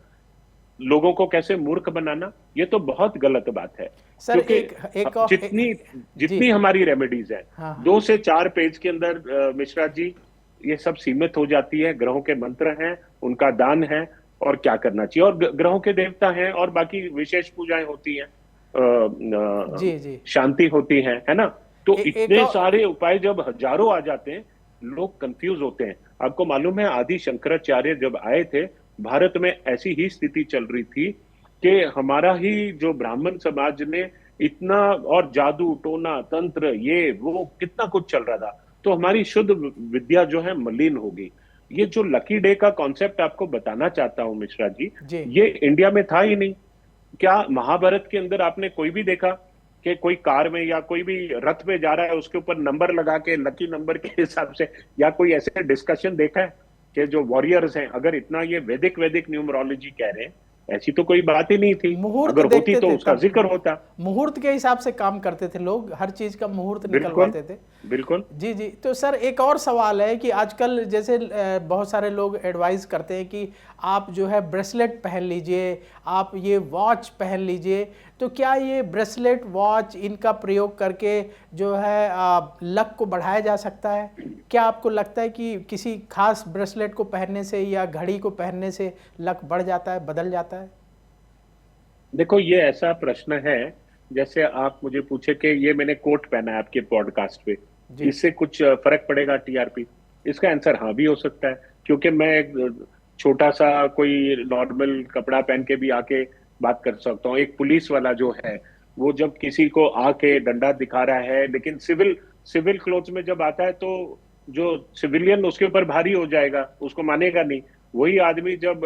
लोगों को कैसे मूर्ख बनाना, ये तो बहुत गलत बात है। सर, क्योंकि एक एक और जितनी जी। जितनी हमारी रेमेडीज है, हाँ हाँ। 2 से 4 पेज के अंदर मिश्रा जी, ये सब सीमित हो जाती है। ग्रहों के मंत्र हैं, उनका दान है, और क्या करना चाहिए, और ग्रहों के देवता हैं, और बाकी विशेष पूजाएं होती हैं, जी जी। शांति होती है ना? तो एक इतने और। सारे उपाय जब हजारों आ जाते हैं, लोग कंफ्यूज होते हैं। आपको मालूम है, आदि शंकराचार्य जब आए थे, भारत में ऐसी ही स्थिति चल रही थी कि हमारा ही जो ब्राह्मण समाज ने इतना, और जादू टोना तंत्र ये वो कितना कुछ चल रहा था, तो हमारी शुद्ध विद्या जो है मलिन होगी। ये जो लकी डे का कॉन्सेप्ट आपको बताना चाहता हूं मिश्रा जी, जी। ये इंडिया में था ही नहीं। क्या महाभारत के अंदर आपने कोई भी देखा कि कोई कार में या कोई भी रथ में जा रहा है, उसके ऊपर नंबर लगा के लकी नंबर के हिसाब से, या कोई ऐसे डिस्कशन देखा है कि जो वॉरियर्स हैं, अगर इतना ये वैदिक वैदिक न्यूमरोलॉजी कह रहे हैं, ऐसी तो कोई बात ही नहीं थी। मुहूर्त अगर होती देखते तो थे उसका तब। जिक्र होता। मुहूर्त के हिसाब से काम करते थे लोग, हर चीज का मुहूर्त बिल्कुल, निकलवाते थे। बिल्कुल। जी जी। तो सर, एक और सवाल है कि आजकल जैसे बहुत सारे लोग एडवाइस करते हैं कि आप जो है ब्रेसलेट पहन लीजिए, आप ये वॉच पहन लीजिए। तो क्या ये ब्रेसलेट वॉच इनका प्रयोग करके जो है लक को बढ़ाया जा सकता है? क्या आपको लगता है कि किसी खास ब्रेसलेट को पहनने से या घड़ी को पहनने से लक बढ़ जाता है, बदल जाता है? देखो, ये ऐसा प्रश्न है, जैसे आप मुझे पूछे कि ये मैंने कोट पहना है आपके पॉडकास्ट पे, जी इससे कुछ फर्क पड़ेगा टीआरपी? इसका आंसर हाँ भी हो सकता है, क्योंकि मैं एक छोटा सा कोई नॉर्मल कपड़ा पहन के भी आके बात कर सकता हूँ। एक पुलिस वाला जो है, वो जब किसी को आके डंडा दिखा रहा है, लेकिन सिविल सिविल क्लोथ में जब आता है, तो जो सिविलियन उसके ऊपर भारी हो जाएगा, उसको मानेगा नहीं। वही आदमी जब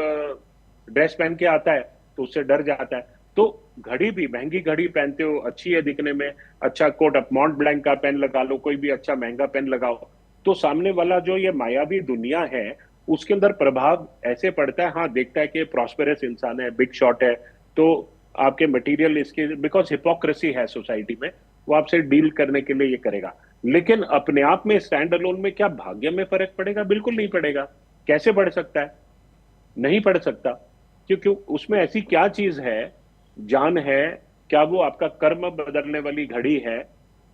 ड्रेस पहन के आता है, तो उससे डर जाता है। तो घड़ी भी, महंगी घड़ी पहनते हो, अच्छी है दिखने में, अच्छा कोट, अप मॉन्ट ब्लैंक का पेन लगा लो, कोई भी अच्छा महंगा पेन लगाओ, तो सामने वाला जो ये मायावी दुनिया है, उसके अंदर प्रभाव ऐसे पड़ता है। हाँ, देखता है कि प्रॉस्पेरस इंसान है, बिग शॉट है, तो आपके मटेरियल इसके, बिकॉज हिपोक्रेसी है सोसाइटी में, वो आपसे डील करने के लिए ये करेगा। लेकिन अपने आप में स्टैंड अलोन में क्या भाग्य में फर्क पड़ेगा? बिल्कुल नहीं पड़ेगा। कैसे पड़ सकता है? नहीं पड़ सकता। क्योंकि उसमें ऐसी क्या चीज है, जान है? क्या वो आपका कर्म बदलने वाली घड़ी है?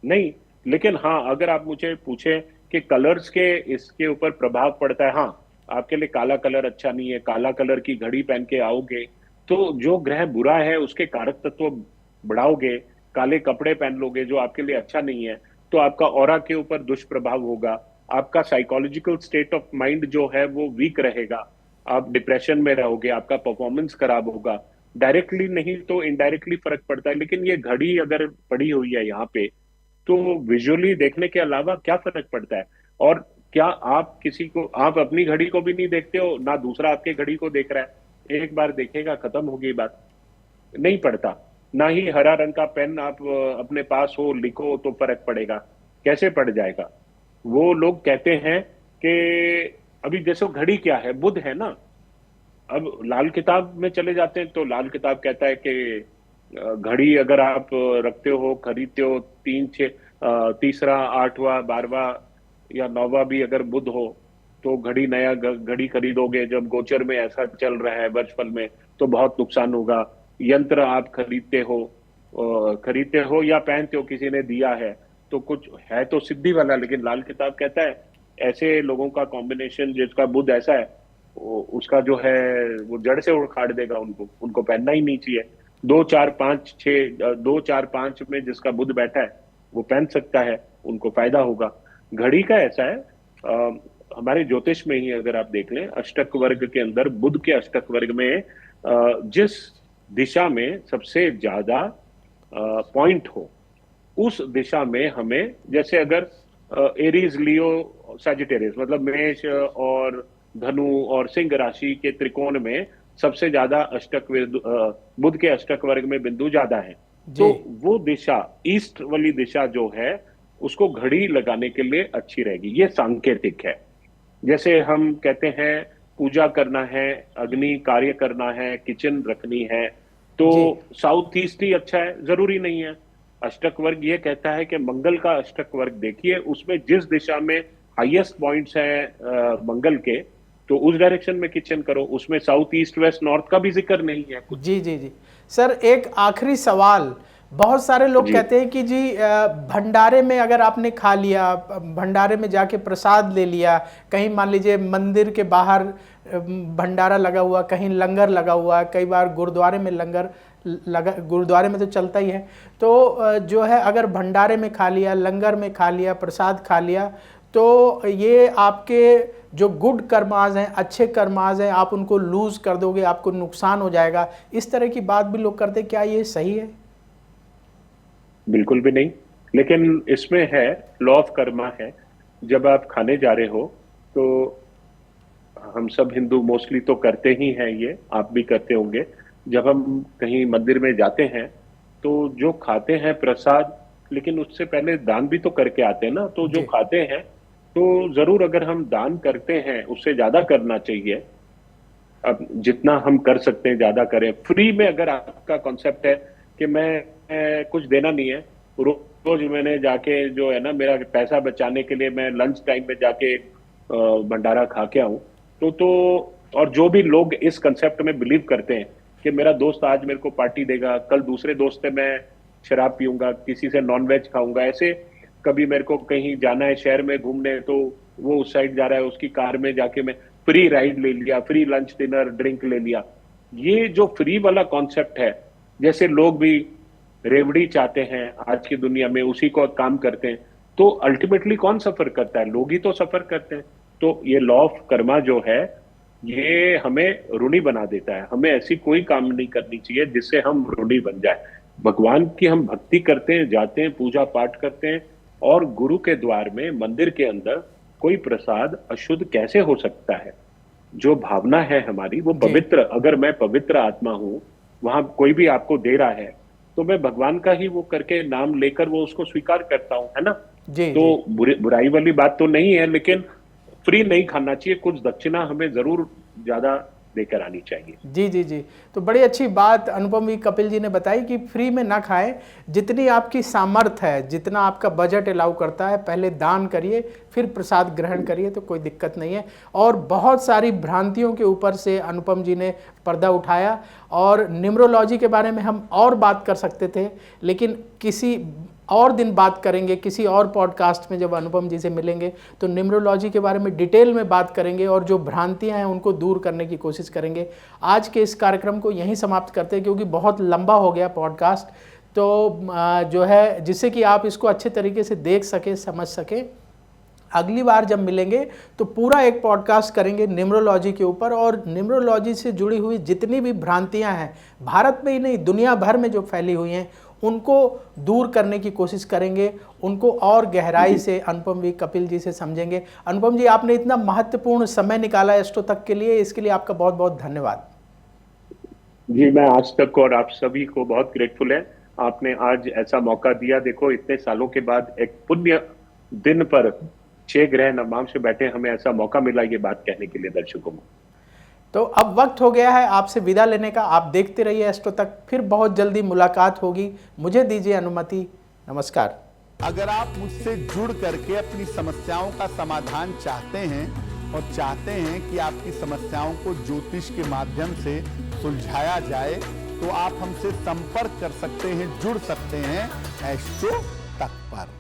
नहीं। लेकिन हाँ, अगर आप मुझे पूछें कि कलर्स के इसके ऊपर प्रभाव पड़ता है, हाँ, आपके लिए काला कलर अच्छा नहीं है, काला कलर की घड़ी पहन के आओगे तो जो ग्रह बुरा है उसके कारक तत्व बढ़ाओगे, काले कपड़े पहन लोगे जो आपके लिए अच्छा नहीं है, तो आपका ऑरा के ऊपर दुष्प्रभाव होगा, आपका साइकोलॉजिकल स्टेट ऑफ माइंड जो है वो वीक रहेगा, आप डिप्रेशन में रहोगे, आपका परफॉर्मेंस खराब होगा। डायरेक्टली नहीं तो इनडायरेक्टली फर्क पड़ता है। लेकिन ये घड़ी अगर पड़ी हुई है यहाँ पे, तो विजुअली देखने के अलावा क्या फर्क पड़ता है? और क्या आप किसी को, आप अपनी घड़ी को भी नहीं देखते हो, ना दूसरा आपके घड़ी को देख रहा है, एक बार देखेगा खत्म हो गई बात। नहीं पड़ता। ना ही हरा रंग का पेन आप अपने पास हो, लिखो तो फर्क पड़ेगा। कैसे पड़ जाएगा? वो लोग कहते हैं कि अभी जैसे घड़ी क्या है, बुध है ना। अब लाल किताब में चले जाते हैं तो लाल किताब कहता है कि घड़ी अगर आप रखते हो, खरीदते हो, तीसरा, आठवां, 12वां या 9वां भी अगर बुध हो, तो घड़ी नया घड़ी खरीदोगे जब गोचर में ऐसा चल रहा है वर्षफल में, तो बहुत नुकसान होगा। यंत्र आप खरीदते हो या पहनते हो, किसी ने दिया है तो कुछ है तो सिद्धि वाला, लेकिन लाल किताब कहता है ऐसे लोगों का कॉम्बिनेशन जिसका बुध ऐसा है, उसका जो है वो जड़ से उखाड़ देगा, उनको उनको पहनना ही नहीं चाहिए। 2 4 5 6 में जिसका बुध बैठा है वो पहन सकता है, उनको फायदा होगा। घड़ी का ऐसा है, हमारे ज्योतिष में ही अगर आप देख लें, अष्टक वर्ग के अंदर बुध के अष्टक वर्ग में जिस दिशा में सबसे ज्यादा पॉइंट हो, उस दिशा में हमें, जैसे अगर एरीज, लियो, सजिटेरियस, मतलब मेष और धनु और सिंह राशि के त्रिकोण में सबसे ज्यादा बुध के अष्टक वर्ग में बिंदु ज्यादा है, तो वो दिशा, ईस्ट वाली दिशा जो है, उसको घड़ी लगाने के लिए अच्छी रहेगी। ये सांकेतिक है। जैसे हम कहते हैं पूजा करना है, अग्नि कार्य करना है, किचन रखनी है, तो साउथ ईस्ट ही अच्छा है, जरूरी नहीं है। अष्टक वर्ग ये कहता है कि मंगल का अष्टक वर्ग देखिए, उसमें जिस दिशा में हाईएस्ट पॉइंट्स हैं मंगल के, तो उस डायरेक्शन में किचन करो। उसमें साउथ ईस्ट वेस्ट नॉर्थ का भी जिक्र नहीं है कुछ। जी जी जी सर, एक आखिरी सवाल। बहुत सारे लोग कहते हैं कि जी भंडारे में अगर आपने खा लिया, भंडारे में जाके प्रसाद ले लिया, कहीं मान लीजिए मंदिर के बाहर भंडारा लगा हुआ, कहीं लंगर लगा हुआ, कई बार गुरुद्वारे में लंगर लगा, गुरुद्वारे में तो चलता ही है, तो जो है अगर भंडारे में खा लिया, लंगर में खा लिया, प्रसाद खा लिया, तो ये आपके जो गुड कर्माज हैं, अच्छे कर्माज हैं, आप उनको लूज कर दोगे, आपको नुकसान हो जाएगा, इस तरह की बात भी लोग करते। क्या ये सही है? बिल्कुल भी नहीं। लेकिन इसमें है, लॉ ऑफ कर्मा है। जब आप खाने जा रहे हो, तो हम सब हिंदू मोस्टली तो करते ही हैं, ये आप भी करते होंगे, जब हम कहीं मंदिर में जाते हैं तो जो खाते हैं प्रसाद, लेकिन उससे पहले दान भी तो करके आते हैं ना। तो जो खाते हैं, तो जरूर अगर हम दान करते हैं, उससे ज्यादा करना चाहिए। अब जितना हम कर सकते हैं ज्यादा करें। फ्री में अगर आपका कॉन्सेप्ट है कि मैं कुछ देना नहीं है, रोज मैंने जाके जो है ना, मेरा पैसा बचाने के लिए मैं लंच टाइम में जाके भंडारा खा के आऊं, तो और जो भी लोग इस कंसेप्ट में बिलीव करते हैं कि मेरा दोस्त आज मेरे को पार्टी देगा, कल दूसरे दोस्त से मैं शराब पीऊंगा, किसी से नॉनवेज खाऊंगा, ऐसे कभी मेरे को कहीं जाना है शहर में घूमने, तो वो उस साइड जा रहा है, उसकी कार में जाके मैं फ्री राइड ले लिया, फ्री लंच डिनर ड्रिंक ले लिया। ये जो फ्री वाला कॉन्सेप्ट है, जैसे लोग भी रेवड़ी चाहते हैं आज की दुनिया में, उसी को काम करते हैं, तो अल्टीमेटली कौन सफर करता है? लोग ही तो सफर करते हैं। तो ये लॉ ऑफ कर्मा जो है, ये हमें ऋणी बना देता है। हमें ऐसी कोई काम नहीं करनी चाहिए जिससे हम ऋणी बन जाए। भगवान की हम भक्ति करते हैं, जाते हैं, पूजा पाठ करते हैं, और गुरु के द्वार में, मंदिर के अंदर कोई प्रसाद अशुद्ध कैसे हो सकता है? जो भावना है हमारी वो पवित्र, अगर मैं पवित्र आत्मा हूं, वहां कोई भी आपको दे रहा है, तो मैं भगवान का ही वो करके नाम लेकर वो उसको स्वीकार करता हूं, है ना। तो बुराई वाली बात तो नहीं है, लेकिन फ्री नहीं खाना चाहिए। कुछ दक्षिणा हमें जरूर ज्यादा लेकर आनी चाहिए। जी जी जी। तो बड़ी अच्छी बात अनुपम जी कपिल जी ने बताई कि फ्री में ना खाएं, जितनी आपकी सामर्थ्य है, जितना आपका बजट अलाउ करता है, पहले दान करिए, फिर प्रसाद ग्रहण करिए, तो कोई दिक्कत नहीं है। और बहुत सारी भ्रांतियों के ऊपर से अनुपम जी ने पर्दा उठाया, और न्यूमरोलॉजी के बारे में हम और बात कर सकते थे, लेकिन किसी और दिन बात करेंगे, किसी और पॉडकास्ट में जब अनुपम जी से मिलेंगे तो न्यूमरोलॉजी के बारे में डिटेल में बात करेंगे और जो भ्रांतियां हैं उनको दूर करने की कोशिश करेंगे। आज के इस कार्यक्रम को यहीं समाप्त करते हैं, क्योंकि बहुत लंबा हो गया पॉडकास्ट, तो जो है जिससे कि आप इसको अच्छे तरीके से देख सके, समझ सके। अगली बार जब मिलेंगे तो पूरा एक पॉडकास्ट करेंगे न्यूमरोलॉजी के ऊपर, और न्यूमरोलॉजी से जुड़ी हुई जितनी भी भ्रांतियां हैं, भारत में ही नहीं दुनिया भर में जो फैली हुई हैं, उनको दूर करने की कोशिश करेंगे, उनको और गहराई से अनुपम जी कपिल जी से समझेंगे। अनुपम जी, आपने इतना महत्वपूर्ण समय निकाला एस्ट्रो तक के लिए, इसके लिए आपका बहुत बहुत धन्यवाद। जी, मैं आज तक और आप सभी को बहुत ग्रेटफुल है, आपने आज ऐसा मौका दिया। देखो, इतने सालों के बाद एक पुण्य दिन पर 6 ग्रह नमाम से बैठे हमें ऐसा मौका मिला ये बात कहने के लिए दर्शकों को। तो अब वक्त हो गया है आपसे विदा लेने का। आप देखते रहिए एस्ट्रो तक, फिर बहुत जल्दी मुलाकात होगी। मुझे दीजिए अनुमति, नमस्कार। अगर आप मुझसे जुड़ करके अपनी समस्याओं का समाधान चाहते हैं और चाहते हैं कि आपकी समस्याओं को ज्योतिष के माध्यम से सुलझाया जाए, तो आप हमसे संपर्क कर सकते हैं, जुड़ सकते हैं एस्ट्रो तक पर।